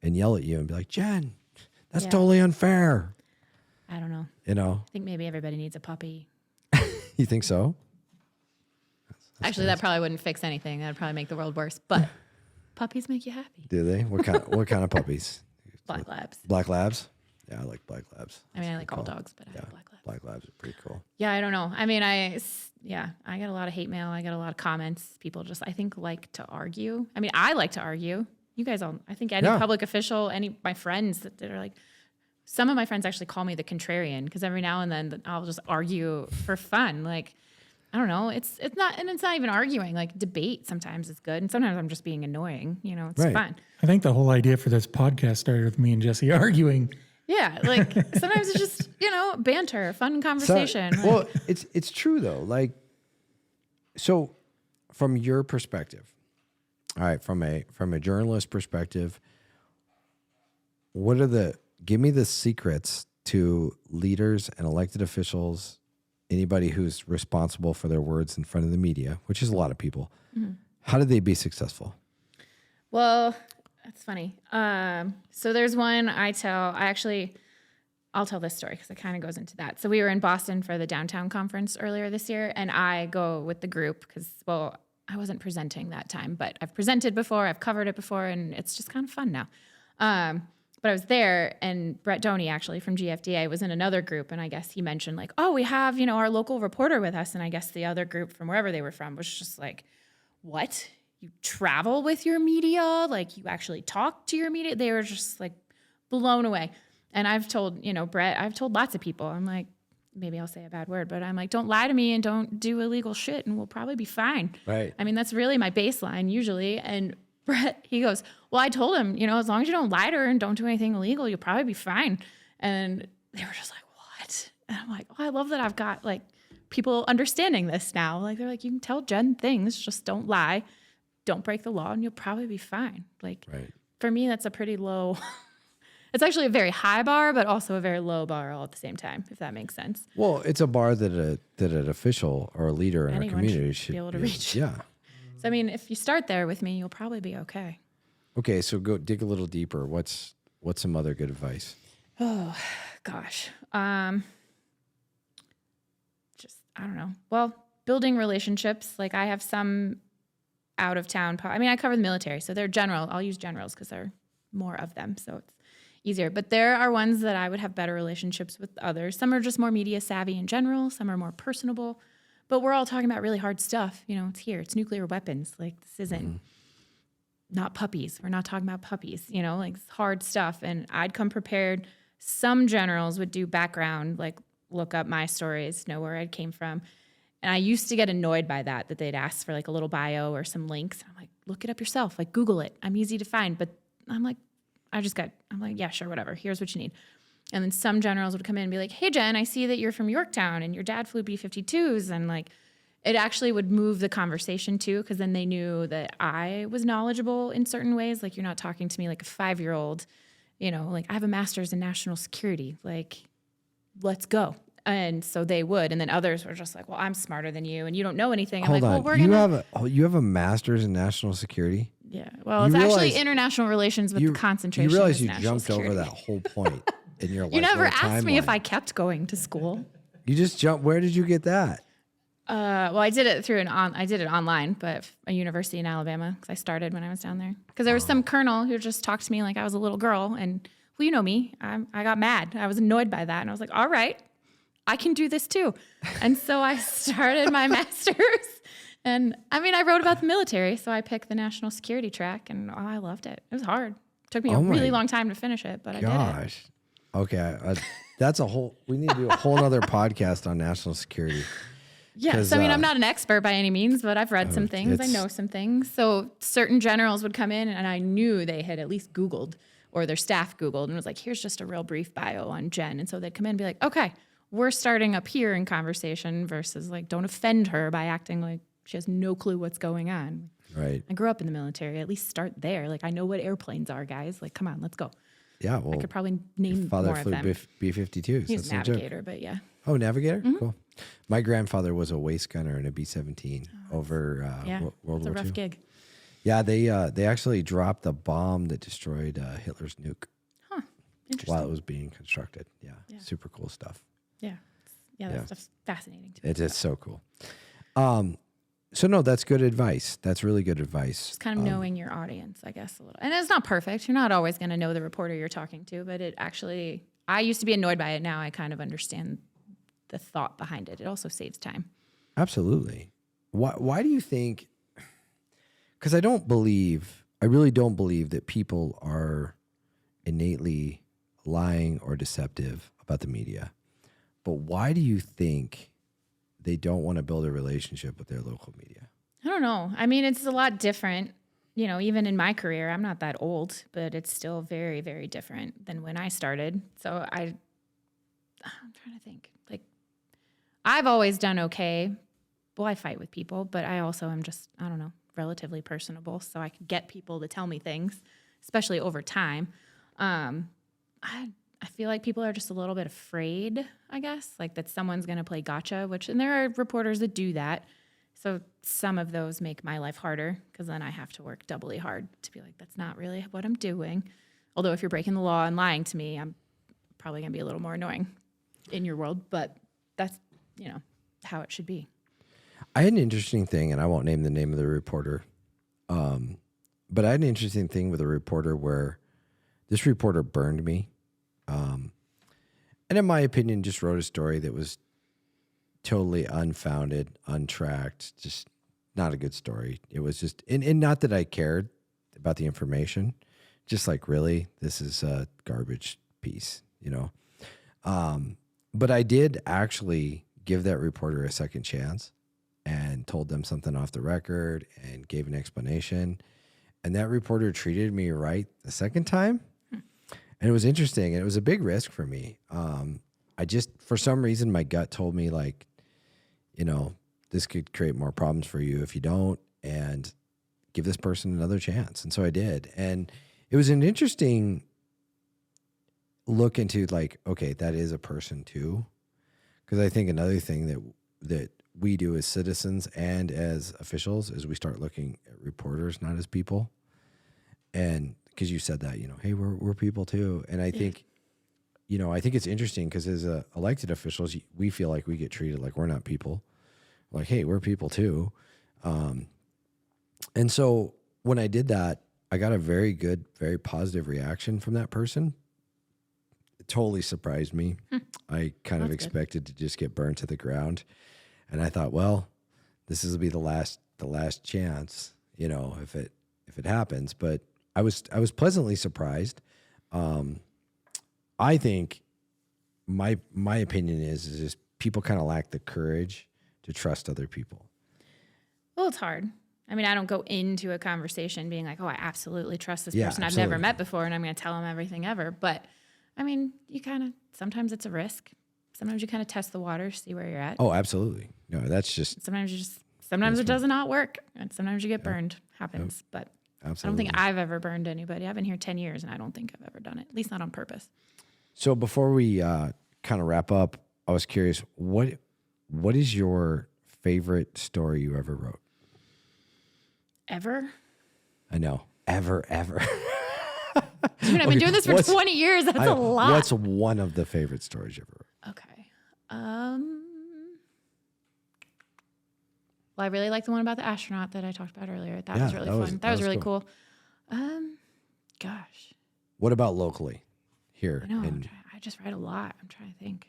and yell at you and be like, Jen, that's totally unfair. I don't know. I think maybe everybody needs a puppy. You think so? That's Actually, that probably wouldn't fix anything. That'd probably make the world worse. But puppies make you happy. Do they? What kind of puppies? Black labs. Black labs? Yeah, I like black labs. I mean, I like all dogs, but I like black labs. Black labs are pretty cool. Yeah, I don't know. I mean, I get a lot of hate mail. I get a lot of comments. People just, I think, like to argue. I mean, I like to argue. You guys all, I think any public official, my friends that are like, some of my friends actually call me the contrarian because every now and then I'll just argue for fun. Like, I don't know. It's not even arguing. Like debate sometimes is good. And sometimes I'm just being annoying. It's fun. I think the whole idea for this podcast started with me and Jesse arguing. Yeah. Like sometimes it's just, banter, fun conversation. So, well, it's true though. Like, so from your perspective, all right, from a journalist perspective, give me the secrets to leaders and elected officials, anybody who's responsible for their words in front of the media, which is a lot of people. Mm-hmm. How did they be successful? Well, that's funny. So there's one I'll tell this story because it kind of goes into that. So we were in Boston for the downtown conference earlier this year, and I go with the group because, I wasn't presenting that time, but I've presented before, I've covered it before, and it's just kind of fun now. But I was there, and Brett Doney, actually, from GFDA, was in another group, and I guess he mentioned, like, oh, we have, our local reporter with us, and I guess the other group from wherever they were from was just like, what? You travel with your media? Like, you actually talk to your media? They were just, like, blown away. And I've told, Brett, I've told lots of people, I'm like, maybe I'll say a bad word, but I'm like, don't lie to me and don't do illegal shit, and we'll probably be fine. Right. I mean, that's really my baseline usually, and Brett, he goes, well, I told him, as long as you don't lie to her and don't do anything illegal, you'll probably be fine. And they were just like, what? And I'm like, oh, I love that I've got like people understanding this now. Like they're like, you can tell Jenn things, just don't lie, don't break the law, and you'll probably be fine. Like for me, that's a pretty low. It's actually a very high bar, but also a very low bar all at the same time, if that makes sense. Well, it's a bar that an official or a leader in Anyone our community should be able to reach. Yeah. So I mean, if you start there with me, you'll probably be okay. Okay, so go dig a little deeper. What's some other good advice? Oh gosh, just I don't know. Well, building relationships. Like I have some out of town. I cover the military, so they're general. I'll use generals because there are more of them, so it's easier. But there are ones that I would have better relationships with others. Some are just more media savvy in general. Some are more personable. But we're all talking about really hard stuff. You know, it's here. It's nuclear weapons. Like this isn't not puppies. We're not talking about puppies. You know, like it's hard stuff. And I'd come prepared. Some generals would do background, like look up my stories, know where I came from. And I used to get annoyed by that they'd ask for like a little bio or some links. I'm like, look it up yourself. Like Google it. I'm easy to find. But I'm like, yeah, sure, whatever. Here's what you need. And then some generals would come in and be like, hey, Jenn, I see that you're from Yorktown and your dad flew B-52s. And like, it actually would move the conversation too, because then they knew that I was knowledgeable in certain ways. Like, you're not talking to me like a 5-year-old, you know, like I have a master's in national security. Like, let's go. And so they would. And then others were just like, well, I'm smarter than you and you don't know anything. I'm Hold like, on. well, You have a master's in national security? Yeah. Well, it's actually international relations with the concentration. You realize is you national jumped security. over that whole point in your life. You never asked me if timeline. I kept going to school. You just jumped. Where did you get that? Well, I did it through I did it online, but a university in Alabama because I started when I was down there. Because there was some colonel who just talked to me like I was a little girl, and well, you know me, I got mad. I was annoyed by that, and I was like, all right, I can do this too. And so I started my master's. And I mean, I wrote about the military, so I picked the national security track, and I loved it. It was hard. It took me a really long time to finish it, but I did it. Gosh. Okay. That's we need to do a whole other podcast on national security. Yeah. So, I mean, I'm not an expert by any means, but I've read some things. I know some things. So certain generals would come in, and I knew they had at least Googled, or their staff Googled, and was like, here's just a real brief bio on Jenn. And so they'd come in and be like, okay, we're starting up here in conversation versus like, don't offend her by acting like she has no clue what's going on. Right. I grew up in the military. At least start there. Like, I know what airplanes are, guys. Like, come on, let's go. Yeah. Well, I could probably name father more of flew them. B-52s. He's That's a no joke. navigator, but yeah. Oh, navigator? Cool. My grandfather was a waist gunner in a B-17 over World It's a War rough II. gig. Yeah, they actually dropped the bomb that destroyed Hitler's nuke Interesting. while it was being constructed. Yeah, super cool stuff. Yeah. That stuff's fascinating to me. It is so cool. So no, that's good advice. That's really good advice. Just kind of knowing your audience, I guess, a little. And it's not perfect. You're not always going to know the reporter you're talking to, but it actually, I used to be annoyed by it. Now I kind of understand the thought behind it. It also saves time. Absolutely. Why do you think? Because I really don't believe that people are innately lying or deceptive about the media. But why do you think they don't want to build a relationship with their local media? I don't know. I mean, it's a lot different. You know, even in my career, I'm not that old, but it's still very, very different than when I started. So I'm trying to think. Like, I've always done okay. Well, I fight with people, but I also am just, I don't know, relatively personable. So I can get people to tell me things, especially over time. I feel like people are just a little bit afraid, I guess, like that someone's going to play gotcha, and there are reporters that do that. So some of those make my life harder because then I have to work doubly hard to be like, that's not really what I'm doing. Although if you're breaking the law and lying to me, I'm probably going to be a little more annoying in your world, but that's, how it should be. I had an interesting thing, and I won't name the name of the reporter, but I had an interesting thing with a reporter where this reporter burned me. And in my opinion, just wrote a story that was totally unfounded, untracked, just not a good story. It was just, and not that I cared about the information, just like, really, this is a garbage piece, But I did actually give that reporter a second chance and told them something off the record and gave an explanation. And that reporter treated me right the second time. And it was interesting. And it was a big risk for me. I just, for some reason, my gut told me like, this could create more problems for you if you don't, and give this person another chance. And so I did. And it was an interesting look into like, okay, that is a person too. Because I think another thing that we do as citizens and as officials is we start looking at reporters not as people. And because you said that, hey, we're people too. And I think, I think it's interesting because as elected officials, we feel like we get treated like we're not people. Like, hey, we're people too. And so when I did that, I got a very good, very positive reaction from that person. It totally surprised me. I kind of expected to just get burned to the ground. And I thought, well, this will be the last chance, if it happens. But I was pleasantly surprised. I think my opinion is just people kind of lack the courage to trust other people. Well, it's hard. I mean, I don't go into a conversation being like, oh, I absolutely trust this person absolutely. I've never met before, and I'm going to tell them everything ever. But I mean, sometimes it's a risk. Sometimes you kind of test the waters, see where you're at. Oh, absolutely. No, that's just. Sometimes it does not work, and sometimes you get burned. Happens. But Absolutely. I don't think I've ever burned anybody. I've been here 10 years, and I don't think I've ever done it, at least not on purpose. So before we kind of wrap up, I was curious, what is your favorite story you ever wrote? Ever? I know. Ever. Dude, I've been doing this for 20 years. That's a lot. What's one of the favorite stories you ever wrote? Okay. Well, I really like the one about the astronaut that I talked about earlier. That was really fun. That was really cool. Gosh. What about locally here? I know. I just write a lot. I'm trying to think.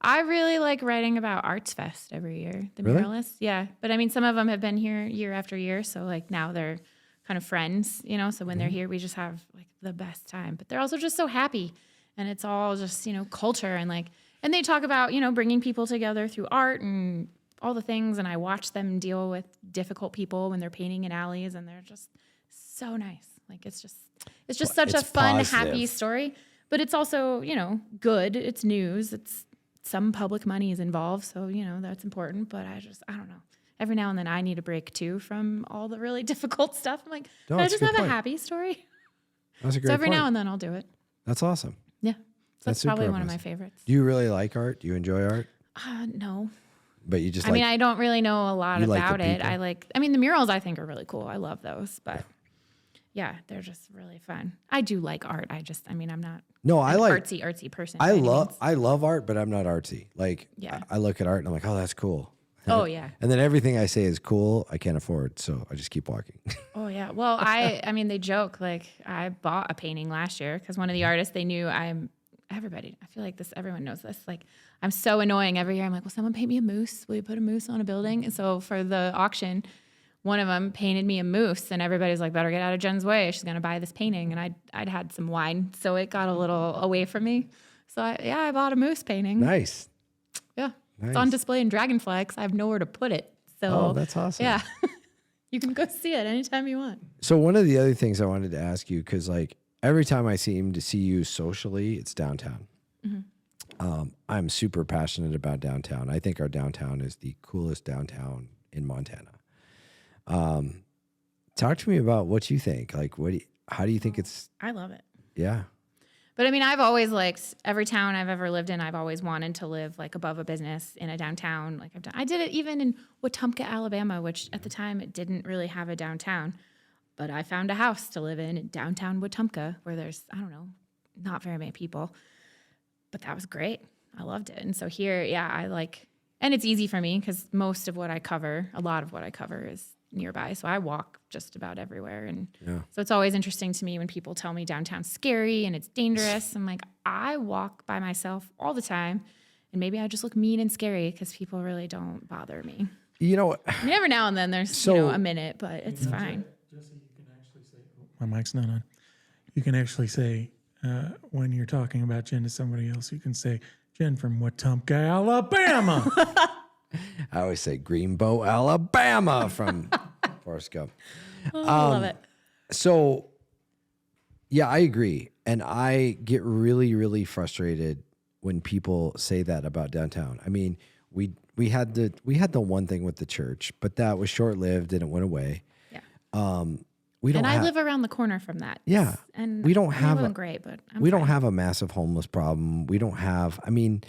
I really like writing about Arts Fest every year. The Really? muralists. Yeah. But I mean, some of them have been here year after year. So like now they're kind of friends, So when they're here, we just have like the best time. But they're also just so happy. And it's all just, culture and and they talk about, bringing people together through art and all the things. And I watch them deal with difficult people when they're painting in alleys, and they're just so nice. Like it's just such a fun, positive. happy story. But it's also, good. It's news. It's some public money is involved. So, that's important. But I don't know. Every now and then I need a break too from all the really difficult stuff. I'm like, No, can I it's a just good have a point. happy story? That's a great So every point. now and then I'll do it. That's awesome. Yeah. So that's super probably one of my impressive. favorites. Do you really like art? Do you enjoy art? No. But you just I mean, I don't really know a lot You like the about it. people. The murals I think are really cool. I love those, but yeah, they're just really fun. I do like art. I'm not I an like artsy person. I by any love means. I love art, but I'm not artsy. Like Yeah. I look at art and I'm like, oh, that's cool. Oh yeah. And then everything I say is cool, I can't afford, so I just keep walking. Oh yeah. Well, they joke like I bought a painting last year because one of the artists they knew everybody. I feel like everyone knows this. Like I'm so annoying every year. I'm like, will someone paint me a moose? Will you put a moose on a building? And so for the auction, one of them painted me a moose, and everybody's like, better get out of Jen's way. She's gonna buy this painting, and I'd had some wine, so it got a little away from me. So I bought a moose painting. Nice. Yeah. Nice. It's on display in Dragonfly because I have nowhere to put it. So Oh, that's awesome. yeah. You can go see it anytime you want. So one of the other things I wanted to ask you, because like every time I seem to see you socially, it's downtown. I'm super passionate about downtown. I think our downtown is the coolest downtown in Montana. Talk to me about what you think. Like, how do you think it's? I love it. Yeah. But I've always liked every town I've ever lived in. I've always wanted to live like above a business in a downtown. Like I did it even in Wetumpka, Alabama, which at the time it didn't really have a downtown. But I found a house to live in downtown Wetumpka where there's, not very many people. But that was great. I loved it. And so here, and it's easy for me because a lot of what I cover is nearby. So I walk just about everywhere. And so it's always interesting to me when people tell me downtown's scary and it's dangerous. I'm like, I walk by myself all the time. And maybe I just look mean and scary because people really don't bother me. Every now and then there's a minute, but it's fine. Jesse, you can actually say, my mic's not on. You can actually say, when you're talking about Jen to somebody else, you can say, Jen from Wetumpka, Alabama. I always say Greenbow, Alabama from Forrest Gump. Oh, I love it. So, yeah, I agree. And I get really, really frustrated when people say that about downtown. I mean, we had the one thing with the church, but that was short lived and it went away. Yeah. We don't. And I live around the corner from that. Yeah. And we don't have it wasn't great, but we don't have a massive homeless problem. We don't have. I mean,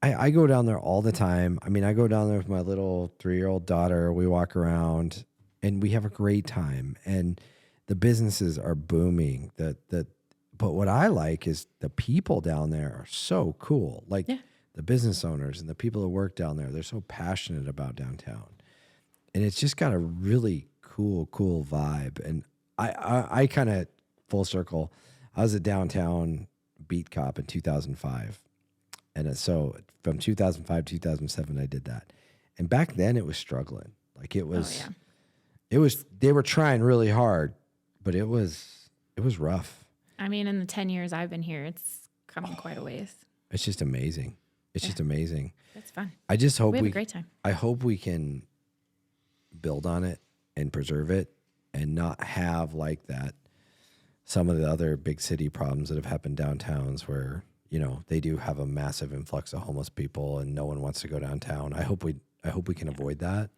I go down there all the time. I mean, I go down there with my little 3-year-old daughter. We walk around and we have a great time. And the businesses are booming. But what I like is the people down there are so cool. Like the business owners and the people that work down there, they're so passionate about downtown. And it's just got a really cool vibe. And I kind of full circle. I was a downtown beat cop in 2005. And so from 2005 to 2007, I did that. And back then it was struggling. Like it was, they were trying really hard, but it was rough. I mean, in the 10 years I've been here, it's come quite a ways. It's just amazing. It's just amazing. It's fun. I just hope we have a great time. I hope we can build on it and preserve it and not have like that some of the other big city problems that have happened downtowns where, you know, they do have a massive influx of homeless people and no one wants to go downtown. I hope we can avoid that,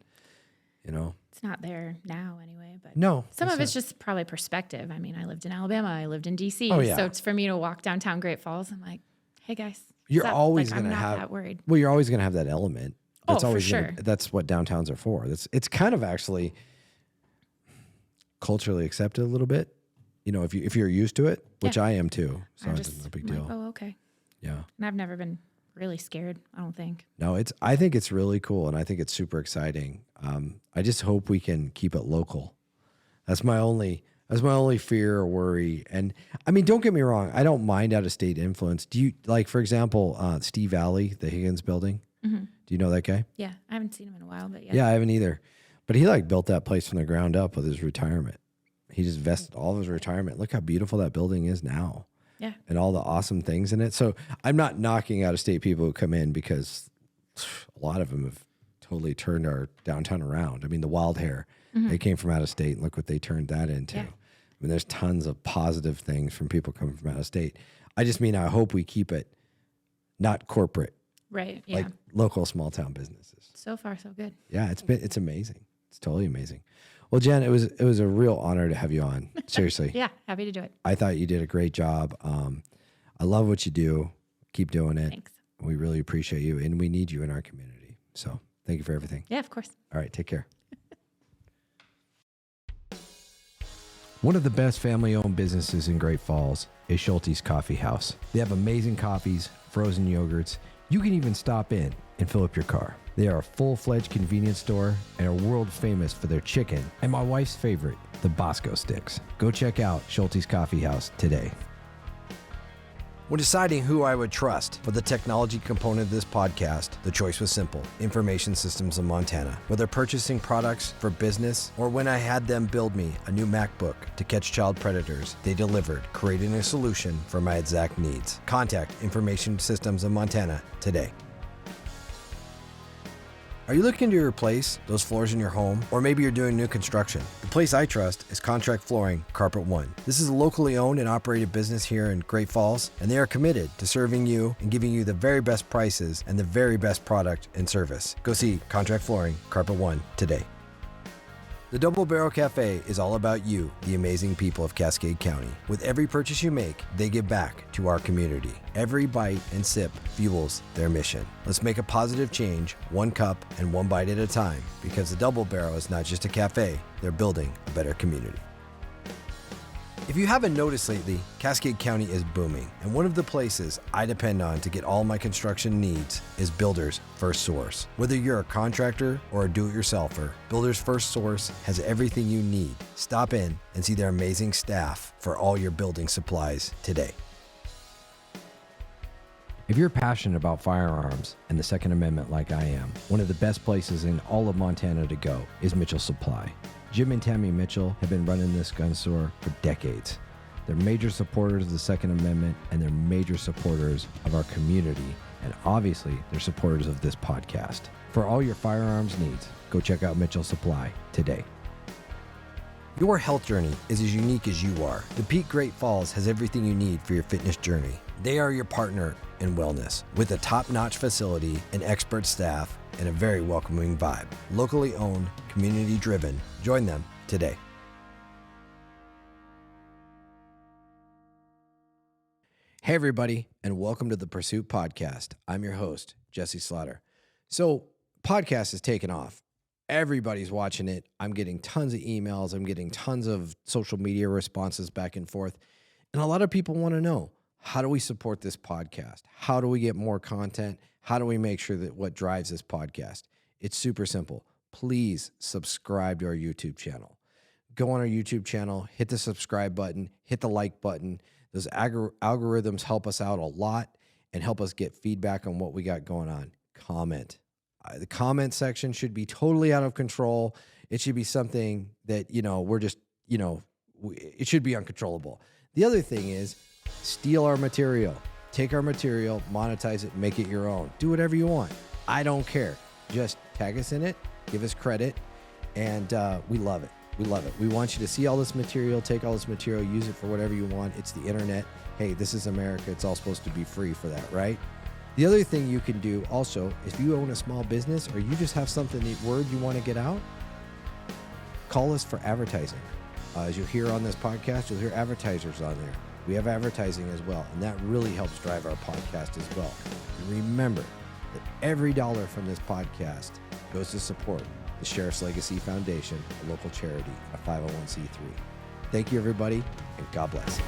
you know. It's not there now anyway, but no, some of it's just probably perspective. I mean, I lived in Alabama, I lived in DC. Oh, yeah. So it's for me to walk downtown Great Falls. I'm like, hey guys, you're always like, going to have, I'm not that worried. Well, you're always going to have that element. That's for always sure. That's what downtowns are for. It's kind of actually culturally accepted a little bit, you know, if you're used to it, which I am too. So it's no big deal. Like, oh, okay. Yeah. And I've never been really scared, I don't think. No, I think it's really cool and I think it's super exciting. I just hope we can keep it local. That's my only fear or worry. And I mean, don't get me wrong, I don't mind out of state influence. Do you, like, for example, Steve Alley, the Higgins building? Mm-hmm. Do you know that guy? Yeah, I haven't seen him in a while, but yeah. Yeah, I haven't either. But he like built that place from the ground up with his retirement. He just vested all of his retirement. Look how beautiful that building is now. Yeah. And all the awesome things in it. So I'm not knocking out of state people who come in because a lot of them have totally turned our downtown around. I mean, the Wild Hair, they came from out of state and look what they turned that into. Yeah. I mean, there's tons of positive things from people coming from out of state. I just mean, I hope we keep it not corporate, Right. Yeah. like local small town businesses. So far, so good. Yeah, it's amazing. It's totally amazing. Well, Jen, it was a real honor to have you on. Seriously. Yeah. Happy to do it. I thought you did a great job. I love what you do. Keep doing it. Thanks. We really appreciate you, and we need you in our community. So thank you for everything. Yeah, of course. All right, take care. One of the best family-owned businesses in Great Falls is Schulte's Coffee House. They have amazing coffees, frozen yogurts. You can even stop in and fill up your car. They are a full-fledged convenience store and are world famous for their chicken and my wife's favorite, the Bosco sticks. Go check out Schulte's Coffee House today. When deciding who I would trust for the technology component of this podcast, the choice was simple: Information Systems of Montana. Whether purchasing products for business or when I had them build me a new MacBook to catch child predators, they delivered, creating a solution for my exact needs. Contact Information Systems of Montana today. Are you looking to replace those floors in your home? Or maybe you're doing new construction? The place I trust is Contract Flooring Carpet One. This is a locally owned and operated business here in Great Falls, and they are committed to serving you and giving you the very best prices and the very best product and service. Go see Contract Flooring Carpet One today. The Double Barrel Cafe is all about you, the amazing people of Cascade County. With every purchase you make, they give back to our community. Every bite and sip fuels their mission. Let's make a positive change, one cup and one bite at a time, because the Double Barrel is not just a cafe, they're building a better community. If you haven't noticed lately, Cascade County is booming, and one of the places I depend on to get all my construction needs is Builders First Source. Whether you're a contractor or a do-it-yourselfer, Builders First Source has everything you need. Stop in and see their amazing staff for all your building supplies today. If you're passionate about firearms and the Second Amendment like I am, one of the best places in all of Montana to go is Mitchell Supply. Jim and Tammy Mitchell have been running this gun store for decades. They're major supporters of the Second Amendment, and they're major supporters of our community, and obviously they're supporters of this podcast. For all your firearms needs, go check out Mitchell Supply today. Your health journey is as unique as you are. The Peak Great Falls has everything you need for your fitness journey. They are your partner and wellness with a top-notch facility, an expert staff, and a very welcoming vibe. Locally owned, community-driven. Join them today. Hey, everybody, and welcome to the Pursuit Podcast. I'm your host, Jesse Slaughter. So, podcast is taking off. Everybody's watching it. I'm getting tons of emails. I'm getting tons of social media responses back and forth. And a lot of people want to know, how do we support this podcast? How do we get more content? How do we make sure that what drives this podcast? It's super simple. Please subscribe to our YouTube channel. Go on our YouTube channel, hit the subscribe button, hit the like button. Those algorithms help us out a lot and help us get feedback on what we got going on. Comment. The comment section should be totally out of control. It should be something that, we're just, it should be uncontrollable. The other thing is, steal our material. Take our material, monetize it, make it your own. Do whatever you want. I don't care. Just tag us in it, give us credit, and we love it. We love it. We want you to see all this material, take all this material, use it for whatever you want. It's the internet. Hey, this is America. It's all supposed to be free for that, right? The other thing you can do also, if you own a small business or you just have something, word you want to get out, call us for advertising. As you'll hear on this podcast, you'll hear advertisers on there. We have advertising as well, and that really helps drive our podcast as well. And remember that every dollar from this podcast goes to support the Sheriff's Legacy Foundation, a local charity, a 501c3. Thank you, everybody, and God bless.